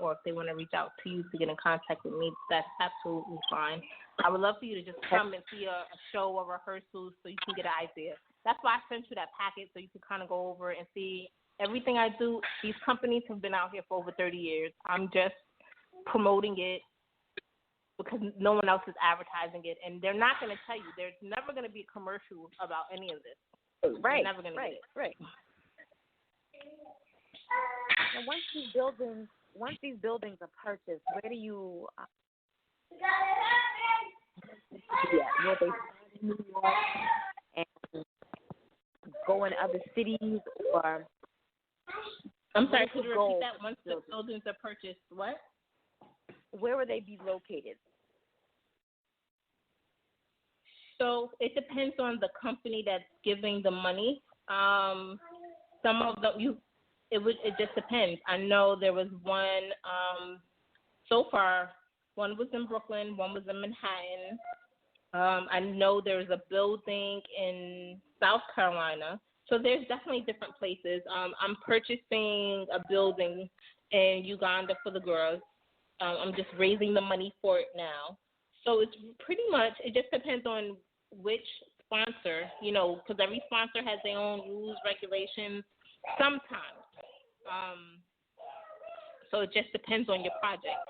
or if they want to reach out to you to get in contact with me, that's absolutely fine. I would love for you to just come and see a show or rehearsal so you can get an idea. That's why I sent you that packet so you can kind of go over and see everything I do. These companies have been out here for over 30 years. I'm just promoting it because no one else is advertising it, and they're not going to tell you. There's never going to be a commercial about any of this. Right. They're never going to get it. Right. And once these buildings are purchased, where do you? Will they start in New York and go in other cities, or? I'm sorry. Could you repeat that? Once the buildings are purchased, what? Where will they be located? So it depends on the company that's giving the money. Some of them it just depends. I know there was one so far. One was in Brooklyn, one was in Manhattan. I know there's a building in South Carolina. So there's definitely different places. I'm purchasing a building in Uganda for the girls. I'm just raising the money for it now. So it's pretty much, it just depends on which sponsor, because every sponsor has their own rules, regulations sometimes. So it just depends on your project.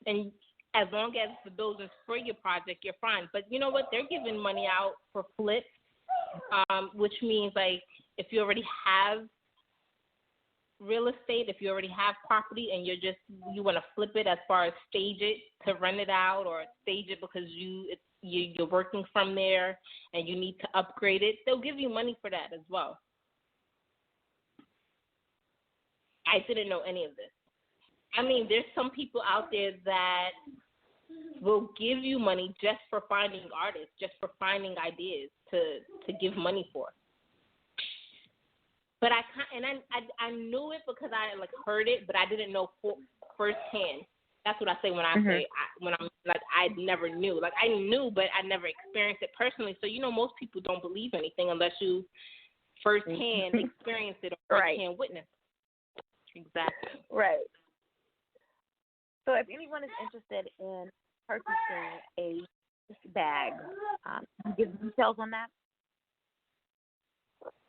And as long as the building's for your project, you're fine. But you know what? They're giving money out for flips, which means like if you already have real estate, if you already have property and you want to flip it as far as stage it to rent it out or stage it because you're working from there and you need to upgrade it, they'll give you money for that as well. I didn't know any of this. I mean, there's some people out there that will give you money just for finding artists, just for finding ideas to give money for. But I knew it because I heard it, but I didn't know firsthand. That's what I say when I say I never knew. Like I knew, but I never experienced it personally. So most people don't believe anything unless you firsthand experience it or firsthand witness. Exactly. Right. So if anyone is interested in purchasing a bag, can you give details on that?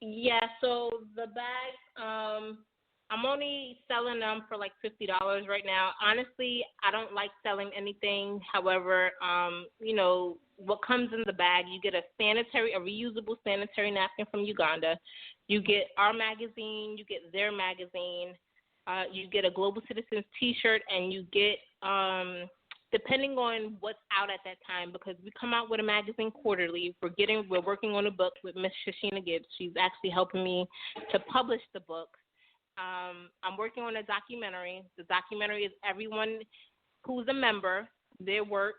Yeah, so the bags, I'm only selling them for like $50 right now. Honestly, I don't like selling anything. However, what comes in the bag, you get a reusable sanitary napkin from Uganda. You get our magazine, you get their magazine, you get a Global Citizens T-shirt, and you get, depending on what's out at that time, because we come out with a magazine quarterly. We're working on a book with Miss Shashina Gibbs. She's actually helping me to publish the book. I'm working on a documentary. The documentary is everyone who's a member, their work,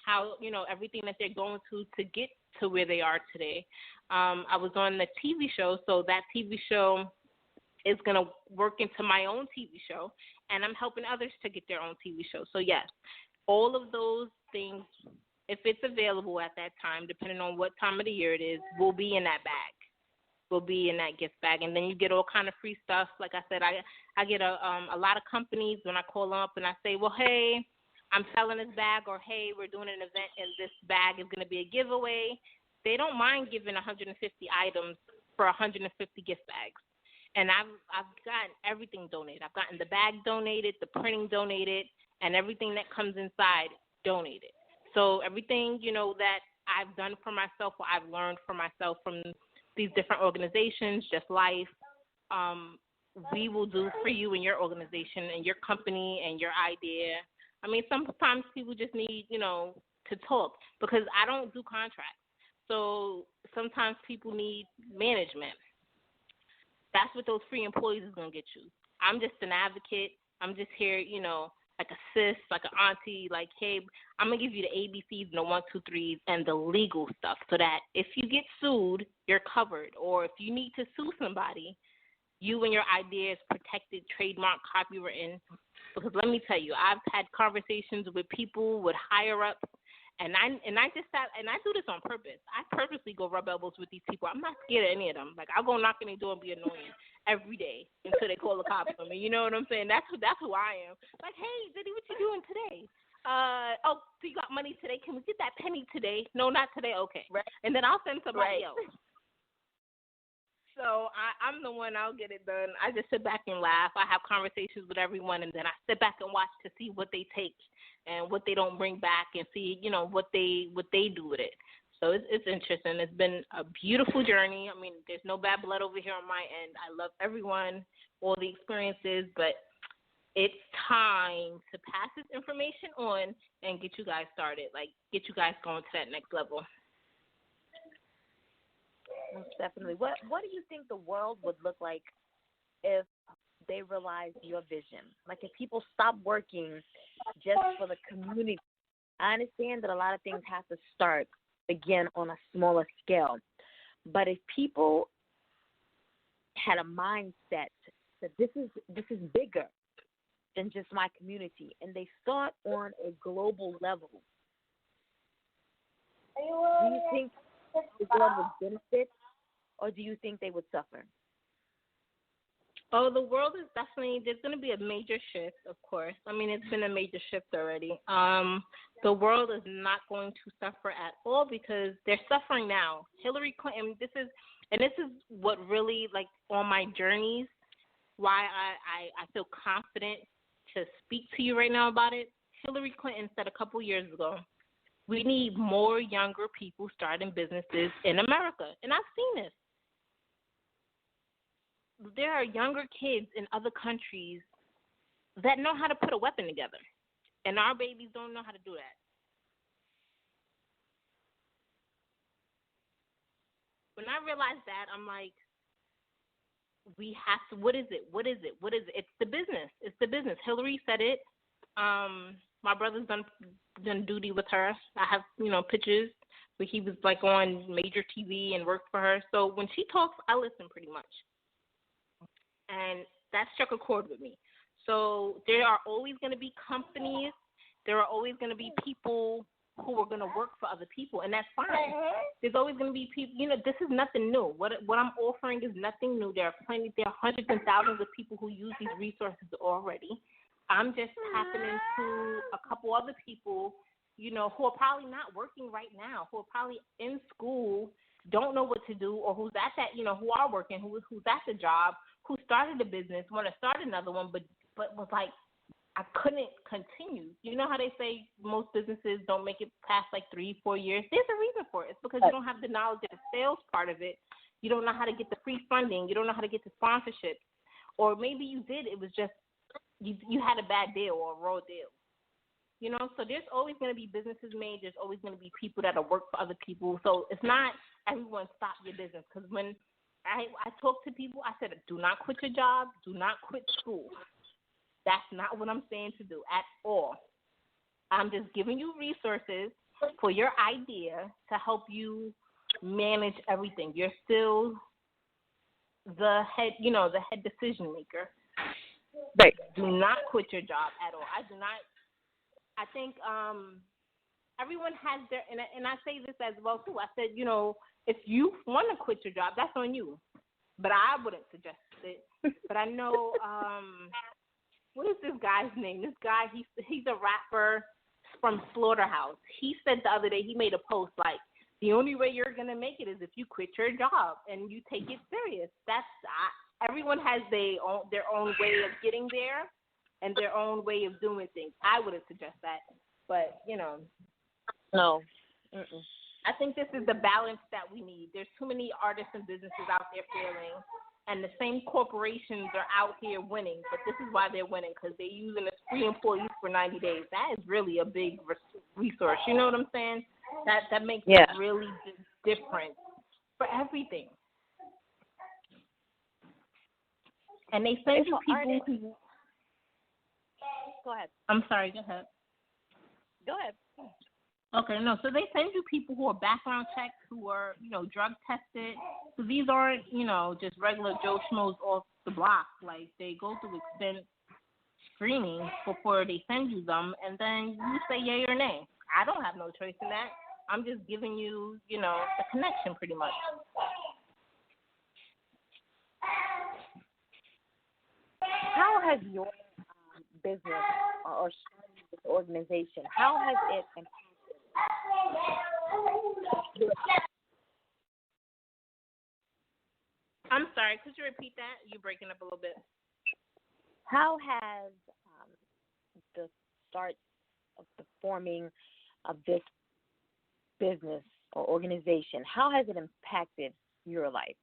how, everything that they're going to get to where they are today. I was on the TV show, so that TV show is going to work into my own TV show, and I'm helping others to get their own TV show. So, yes, all of those things, if it's available at that time, depending on what time of the year it is, will be in that bag. Will be in that gift bag. And then you get all kind of free stuff. Like I said, I get a lot of companies when I call them up and I say, well, hey, I'm selling this bag, or hey, we're doing an event and this bag is going to be a giveaway. They don't mind giving 150 items for 150 gift bags. And I've gotten everything donated. I've gotten the bag donated, the printing donated, and everything that comes inside donated. So everything, that I've done for myself, or I've learned for myself from these different organizations, Just Life, we will do for you and your organization and your company and your idea. I mean, sometimes people just need, to talk, because I don't do contracts. So sometimes people need management. That's what those free employees is going to get you. I'm just an advocate. I'm just here, like a sis, like an auntie, like, hey, I'm going to give you the ABCs and the 1, 2, 3s and the legal stuff so that if you get sued, you're covered. Or if you need to sue somebody, you and your idea is protected, trademark, copywritten. Because let me tell you, I've had conversations with people, with higher-ups, and I do this on purpose. I purposely go rub elbows with these people. I'm not scared of any of them. Like, I'll go knock on their door and be annoying every day until they call the cops on me. You know what I'm saying? That's who I am. Like, hey, Diddy, what you doing today? So you got money today? Can we get that penny today? No, not today. Okay. Right. And then I'll send somebody else. So I'm the one, I'll get it done. I just sit back and laugh. I have conversations with everyone, and then I sit back and watch to see what they take and what they don't bring back, and see, what they do with it. So it's interesting. It's been a beautiful journey. I mean, there's no bad blood over here on my end. I love everyone, all the experiences, but it's time to pass this information on and get you guys started, like get you guys going to that next level. Most definitely. What do you think the world would look like if they realized your vision? Like if people stop working just for the community? I understand that a lot of things have to start again on a smaller scale. But if people had a mindset that this is bigger than just my community, and they start on a global level, do you think the world would benefit, or do you think they would suffer? Oh, the world is definitely, there's going to be a major shift, of course. I mean, it's been a major shift already. The world is not going to suffer at all because they're suffering now. Hillary Clinton, this is what really, like, on my journeys, why I feel confident to speak to you right now about it. Hillary Clinton said a couple years ago, we need more younger people starting businesses in America. And I've seen this. There are younger kids in other countries that know how to put a weapon together, and our babies don't know how to do that. When I realized that, I'm like, we have to, what is it? It's the business. Hillary said it. My brother's done duty with her. I have, pictures where he was like on major TV and worked for her. So when she talks, I listen pretty much. And that struck a chord with me. So there are always going to be companies. There are always going to be people who are going to work for other people, and that's fine. There's always going to be people. This is nothing new. What I'm offering is nothing new. There are hundreds and thousands of people who use these resources already. I'm just tapping into a couple other people, who are probably not working right now, who are probably in school, don't know what to do, or who's at that, who are working, who's at the job, who started a business, want to start another one, but was like, I couldn't continue. You know how they say most businesses don't make it past like 3-4 years? There's a reason for it. It's because you don't have the knowledge of the sales part of it. You don't know how to get the free funding. You don't know how to get the sponsorship. Or maybe you did. It was just you had a bad deal or a raw deal. So there's always going to be businesses made. There's always going to be people that work for other people. So it's not everyone stop your business. Because when I talk to people, I said, do not quit your job. Do not quit school. That's not what I'm saying to do at all. I'm just giving you resources for your idea to help you manage everything. You're still the head, the head decision maker. Right. Do not quit your job at all. I do not. I think everyone has their, and I say this as well too. I said, if you want to quit your job, that's on you. But I wouldn't suggest it. But I know, what is this guy's name? This guy, he's a rapper from Slaughterhouse. He said the other day, he made a post like, the only way you're going to make it is if you quit your job and you take it serious. Everyone has their own way of getting there and their own way of doing things. I wouldn't suggest that. But, No. I think this is the balance that we need. There's too many artists and businesses out there failing, and the same corporations are out here winning. But this is why they're winning, because they're using us free employees for 90 days. That is really a big resource. You know what I'm saying? That makes a really big difference for everything. And they send you people who... Go ahead. I'm sorry, go ahead. Go ahead. Okay, no, so they send you people who are background checked, who are, drug tested. So these aren't, just regular Joe Schmoes off the block. Like, they go through extensive screening before they send you them, and then you say yay or nay. I don't have no choice in that. I'm just giving you, the connection pretty much. How has your business or this organization, how has it impacted? I'm sorry, could you repeat that? You're breaking up a little bit. How has the start of the forming of this business or organization, how has it impacted your life?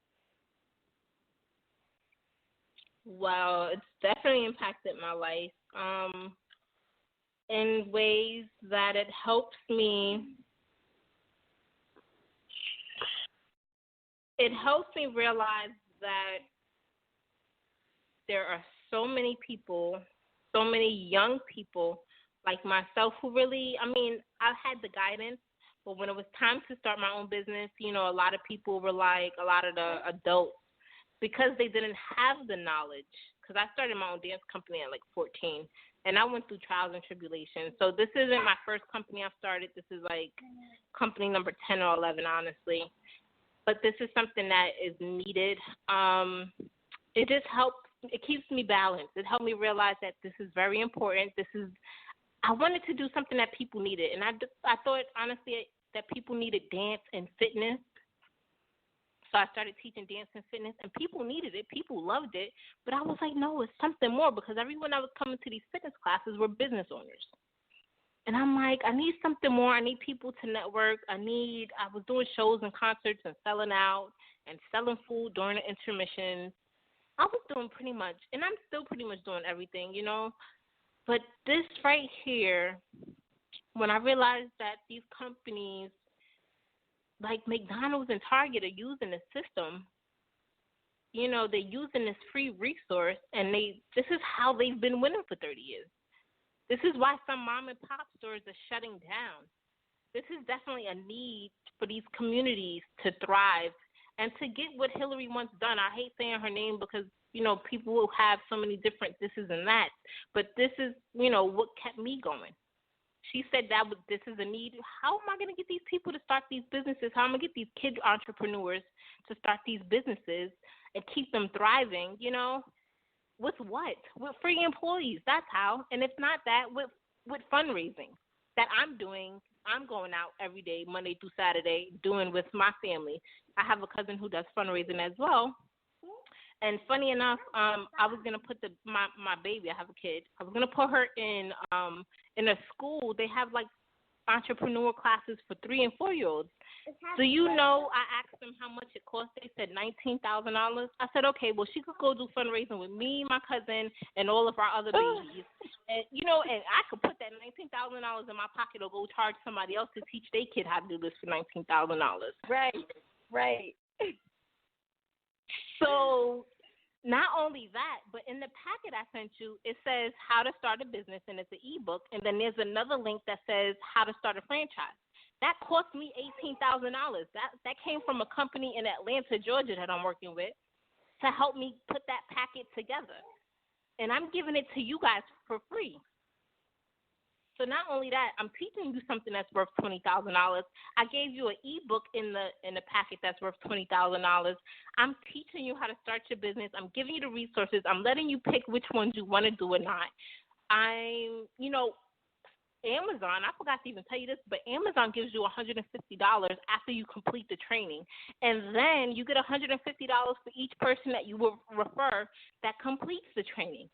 Well, it's definitely impacted my life in ways that it helps me. It helps me realize that there are so many people, so many young people like myself who really, I've had the guidance, But when it was time to start my own business, you know, a lot of people were like, a lot of the adults, because they didn't have the knowledge, because I started my own dance company at like 14, and I went through trials and tribulations. So this isn't my first company I've started. This is like company number 10 or 11, honestly. But this is something that is needed. It just helps. It keeps me balanced. It helped me realize that this is very important. I wanted to do something that people needed, and I thought, honestly, that people needed dance and fitness. So I started teaching dance and fitness, and people needed it. People loved it. But I was like, no, it's something more, because everyone that was coming to these fitness classes were business owners. And I'm like, I need something more. I need people to network. I was doing shows and concerts and selling out and selling food during the intermissions. I was doing pretty much, and I'm still pretty much doing everything, you know. But this right here, when I realized that these companies like McDonald's and Target are using the system, you know, they're using this free resource, and this is how they've been winning for 30 years. This is why some mom and pop stores are shutting down. This is definitely a need for these communities to thrive and to get what Hillary once done. I hate saying her name because, you know, people will have so many different thises and that, but this is, you know, what kept me going. She said this is a need. How am I going to get these people to start these businesses? How am I going to get these kid entrepreneurs to start these businesses and keep them thriving, you know? With what? With free employees. That's how. And if not that, with fundraising that I'm doing. I'm going out every day, Monday through Saturday, doing with my family. I have a cousin who does fundraising as well. And funny enough, I was gonna put my baby. I have a kid. I was gonna put her in a school. They have like entrepreneur classes for 3 and 4 year olds. Do you know? I asked them how much it cost. They said $19,000. I said, okay, well she could go do fundraising with me, my cousin, and all of our other babies. And you know, and I could put that $19,000 in my pocket or go charge somebody else to teach their kid how to do this for $19,000. Right. So not only that, but in the packet I sent you, it says how to start a business, and it's an ebook, and then there's another link that says how to start a franchise. That cost me $18,000. That came from a company in Atlanta, Georgia that I'm working with to help me put that packet together. And I'm giving it to you guys for free. So not only that, I'm teaching you something that's worth $20,000. I gave you an ebook in the packet that's worth $20,000. I'm teaching you how to start your business. I'm giving you the resources. I'm letting you pick which ones you want to do or not. Amazon, I forgot to even tell you this, but Amazon gives you $150 after you complete the training. And then you get $150 for each person that you will refer that completes the training.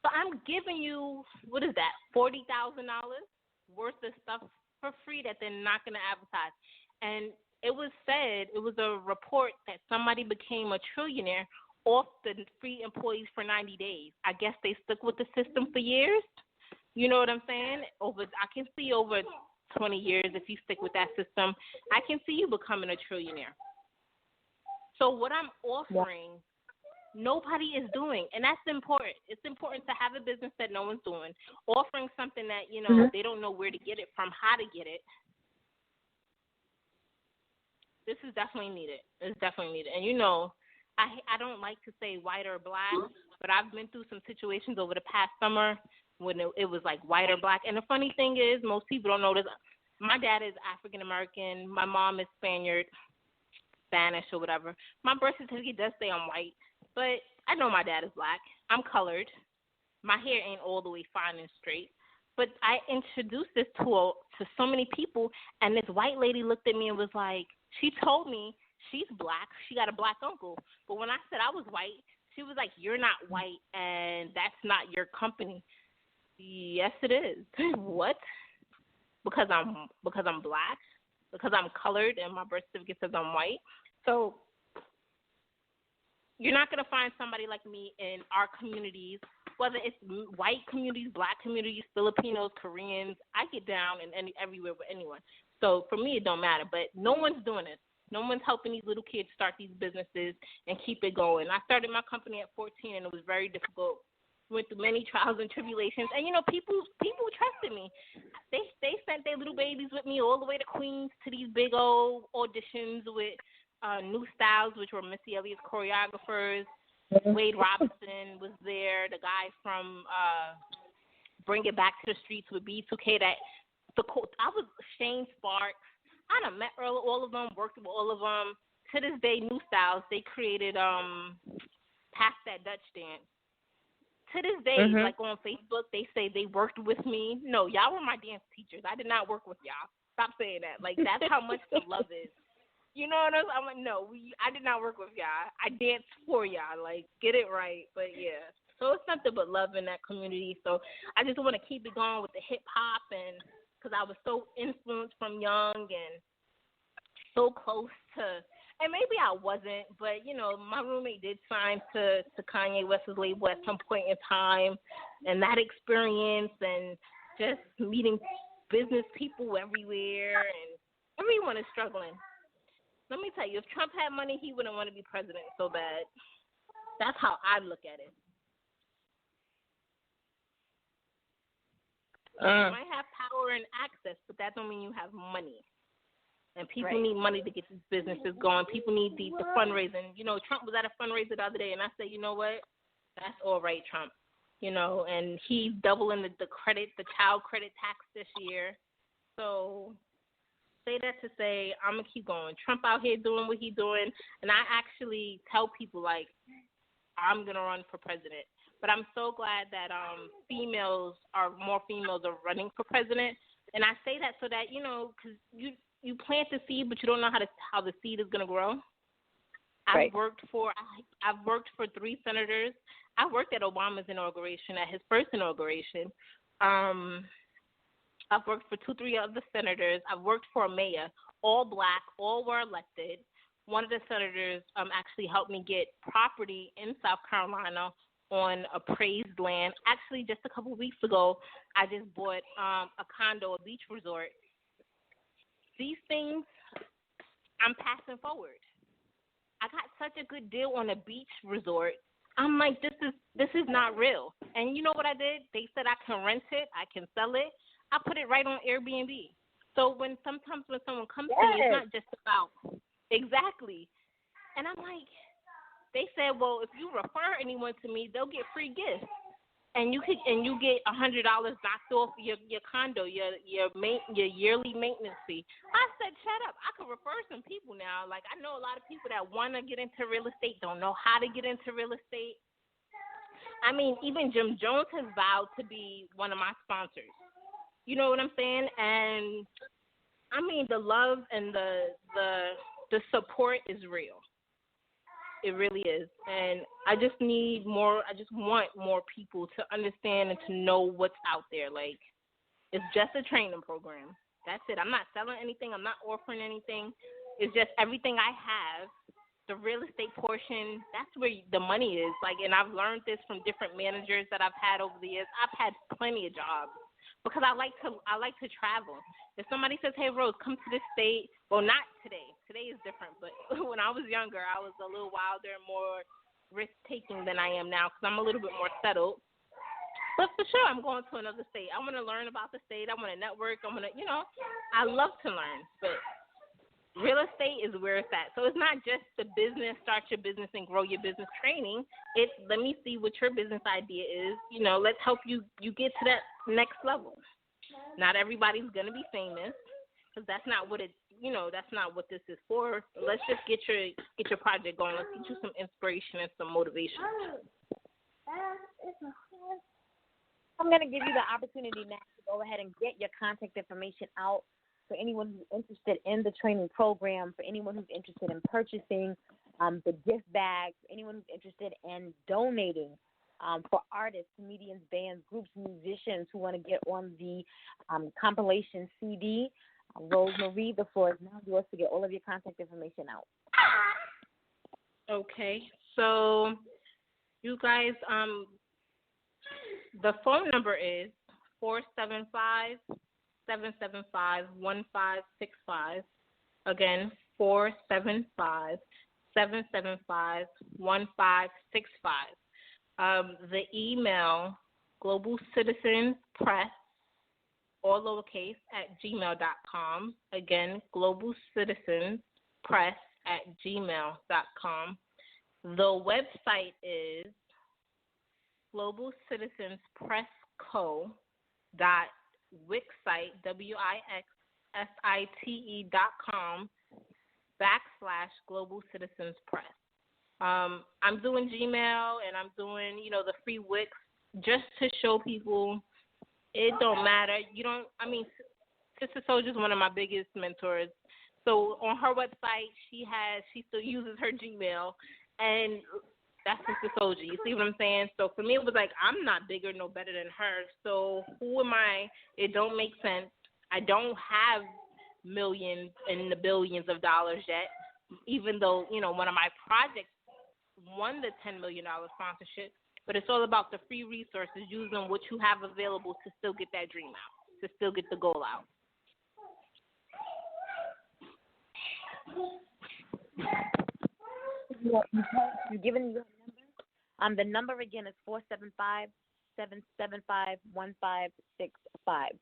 So I'm giving you, what is that, $40,000 worth of stuff for free that they're not going to advertise. And it was a report that somebody became a trillionaire off the free employees for 90 days. I guess they stuck with the system for years. You know what I'm saying? I can see over 20 years if you stick with that system. I can see you becoming a trillionaire. So what I'm offering, nobody is doing, and that's important. It's important to have a business that no one's doing, offering something that, you know, they don't know where to get it from, how to get it. This is definitely needed. It's definitely needed. And, you know, I don't like to say white or black, but I've been through some situations over the past summer when it was like white or black. And the funny thing is, most people don't know this. My dad is African American. My mom is Spanish or whatever. My birth certificate does say I'm white, but I know my dad is black. I'm colored. My hair ain't all the way fine and straight. But I introduced this to so many people, and this white lady looked at me and was like, she told me she's black. She got a black uncle. But when I said I was white, she was like, you're not white, and that's not your company. Yes, it is. What? Because I'm black? Because I'm colored and my birth certificate says I'm white? So you're not going to find somebody like me in our communities, whether it's white communities, black communities, Filipinos, Koreans. I get down everywhere with anyone. So for me, it don't matter. But no one's doing it. No one's helping these little kids start these businesses and keep it going. I started my company at 14, and it was very difficult. Went through many trials and tribulations, and you know, people trusted me. they sent their little babies with me all the way to Queens to these big old auditions with New Styles, which were Missy Elliott's choreographers. Wade Robinson was there. The guy from Bring It Back to the Streets with B2K. I was Shane Sparks. I done met all of them, worked with all of them. To this day, New Styles, they created Pass That Dutch Dance. To this day, like on Facebook, they say they worked with me. No, y'all were my dance teachers. I did not work with y'all. Stop saying that. Like, that's how much the love is. You know what I'm like, no, I did not work with y'all. I danced for y'all. Like, get it right. But, yeah. So it's nothing but love in that community. So I just want to keep it going with the hip-hop, and because I was so influenced from young and so close to, and maybe I wasn't, but, you know, my roommate did sign to Kanye West's label at some point in time, and that experience and just meeting business people everywhere, and everyone is struggling. Let me tell you, if Trump had money, he wouldn't want to be president so bad. That's how I look at it. You might have power and access, but that don't mean you have money. And people need money to get these businesses going. People need the fundraising. You know, Trump was at a fundraiser the other day, and I said, you know what? That's all right, Trump. You know, and he's doubling the child credit tax this year. So say that to say I'm going to keep going. Trump out here doing what he's doing, and I actually tell people, like, I'm going to run for president. But I'm so glad that more females are running for president. And I say that so that, you know, because you plant the seed, but you don't know how the seed is going to grow. I've worked for 3 senators. I worked at Obama's inauguration, at his first inauguration. I've worked for 2-3 other senators. I've worked for a mayor, all black, all were elected. One of the senators actually helped me get property in South Carolina on appraised land. Actually, just a couple of weeks ago, I just bought a condo, a beach resort. These things, I'm passing forward. I got such a good deal on a beach resort. I'm like, this is not real. And you know what I did? They said I can rent it, I can sell it. I put it right on Airbnb. So sometimes when someone comes to me, it's not just about exactly. And I'm like, they said, well, if you refer anyone to me, they'll get free gifts, and you get $100 knocked off your condo, your yearly maintenance fee. I said, shut up. I could refer some people now. Like, I know a lot of people that want to get into real estate, don't know how to get into real estate. I mean, even Jim Jones has vowed to be one of my sponsors. You know what I'm saying? And I mean, the love and the support is real. It really is. And I just want more people to understand and to know what's out there. Like, it's just a training program. That's it. I'm not selling anything. I'm not offering anything. It's just everything I have, the real estate portion, that's where the money is. Like, and I've learned this from different managers that I've had over the years. I've had plenty of jobs because I like to travel. If somebody says, hey, Rose, come to this state, well, not today. Today is different, but when I was younger, I was a little wilder and more risk-taking than I am now because I'm a little bit more settled. But for sure, I'm going to another state. I want to learn about the state. I want to network. I love to learn. But real estate is where it's at. So it's not just the business, start your business and grow your business training. It's let me see what your business idea is. You know, let's help you get to that next level. Not everybody's going to be famous because that's not what that's not what this is for. Let's just get your project going. Let's get you some inspiration and some motivation. I'm going to give you the opportunity now to go ahead and get your contact information out for anyone who's interested in the training program, for anyone who's interested in purchasing the gift bags, for anyone who's interested in donating for artists, comedians, bands, groups, musicians who want to get on the compilation CD. Rose Marie, the floor is now yours to get all of your contact information out. Okay, so you guys, the phone number is 475-775-1565. Again, 475-775-1565. The email, globalcitizenspress, all lowercase, at gmail.com. Again, globalcitizenspress@gmail.com. The website is globalcitizenspressco.wixsite, wixsite.com/Global Citizens Press. I'm doing Gmail and I'm doing, the free Wix just to show people it don't matter. Sister Soldier is one of my biggest mentors. So on her website, she still uses her Gmail, and that's Sister Soldier. You see what I'm saying? So for me, it was like, I'm not bigger, no better than her. So who am I? It don't make sense. I don't have millions and the billions of dollars yet, even though, one of my projects won the $10 million sponsorship. But it's all about the free resources, using what you have available to still get that dream out, to still get the goal out. You're giving your number? The number again is 475-775-1565.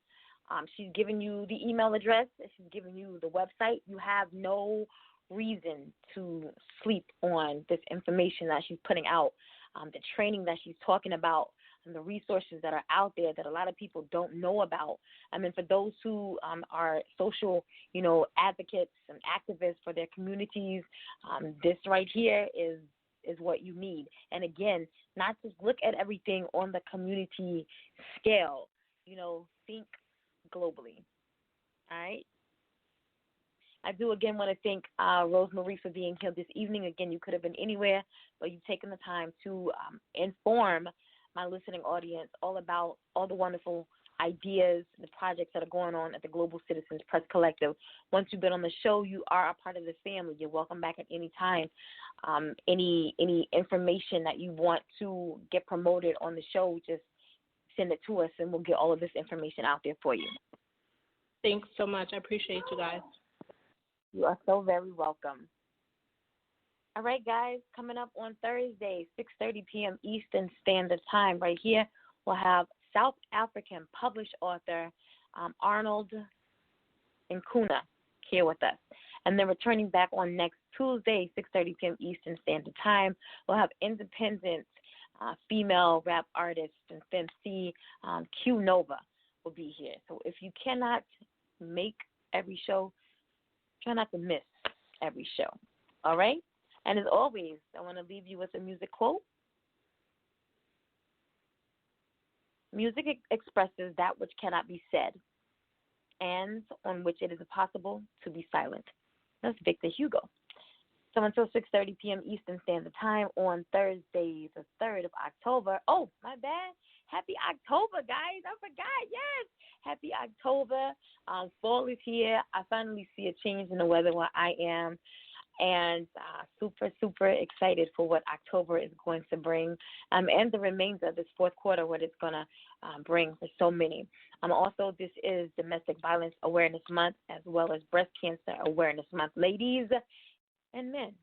She's giving you the email address. She's giving you the website. You have no reason to sleep on this information that she's putting out, the training that she's talking about, and the resources that are out there that a lot of people don't know about. For those who are social, advocates and activists for their communities, this right here is what you need. And again, not just look at everything on the community scale, think globally. All right? I do again want to thank Rosemarie for being here this evening. Again, you could have been anywhere, but you've taken the time to inform my listening audience all about all the wonderful ideas, the projects that are going on at the Global Citizens Press Collective. Once you've been on the show, you are a part of the family. You're welcome back at any time. Any information that you want to get promoted on the show, just send it to us, and we'll get all of this information out there for you. Thanks so much. I appreciate you guys. You are so very welcome. All right, guys, coming up on Thursday, 6:30 p.m. Eastern Standard Time, right here, we'll have South African published author Arnold Nkuna here with us. And then returning back on next Tuesday, 6:30 p.m. Eastern Standard Time, we'll have independent female rap artist and FemC Q Nova will be here. So if you cannot make every show, try not to miss every show. All right? And as always, I want to leave you with a music quote. Music expresses that which cannot be said, and on which it is impossible to be silent. That's Victor Hugo. So until 6:30 p.m. Eastern Standard Time on Thursday, the 3rd of October. Oh, my bad. Happy October, guys. I forgot. Yes. Happy October. Fall is here. I finally see a change in the weather where I am. And super, super excited for what October is going to bring, and the remainder of this fourth quarter, what it's going to bring for so many. Also, this is Domestic Violence Awareness Month, as well as Breast Cancer Awareness Month. Ladies and men,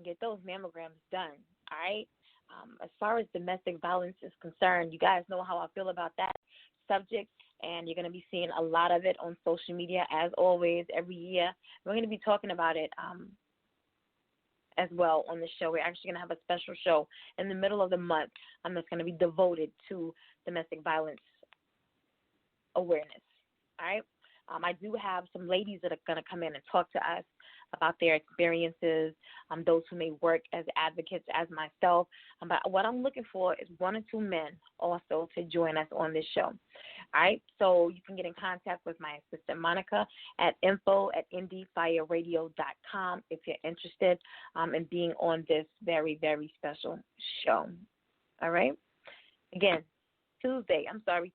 get those mammograms done, all right? As far as domestic violence is concerned, you guys know how I feel about that subject, and you're going to be seeing a lot of it on social media, as always, every year. We're going to be talking about it as well on the show. We're actually going to have a special show in the middle of the month that's going to be devoted to domestic violence awareness. All right? I do have some ladies that are going to come in and talk to us about their experiences, those who may work as advocates as myself. But what I'm looking for is 1 or 2 men also to join us on this show. All right, so you can get in contact with my assistant, Monica, at info@endiefiyaradio.com if you're interested in being on this very, very special show. All right? Again, Thursday, 6:30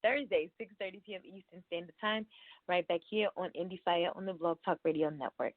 p.m. Eastern Standard Time, right back here on Endie Fiya on the Blog Talk Radio Network.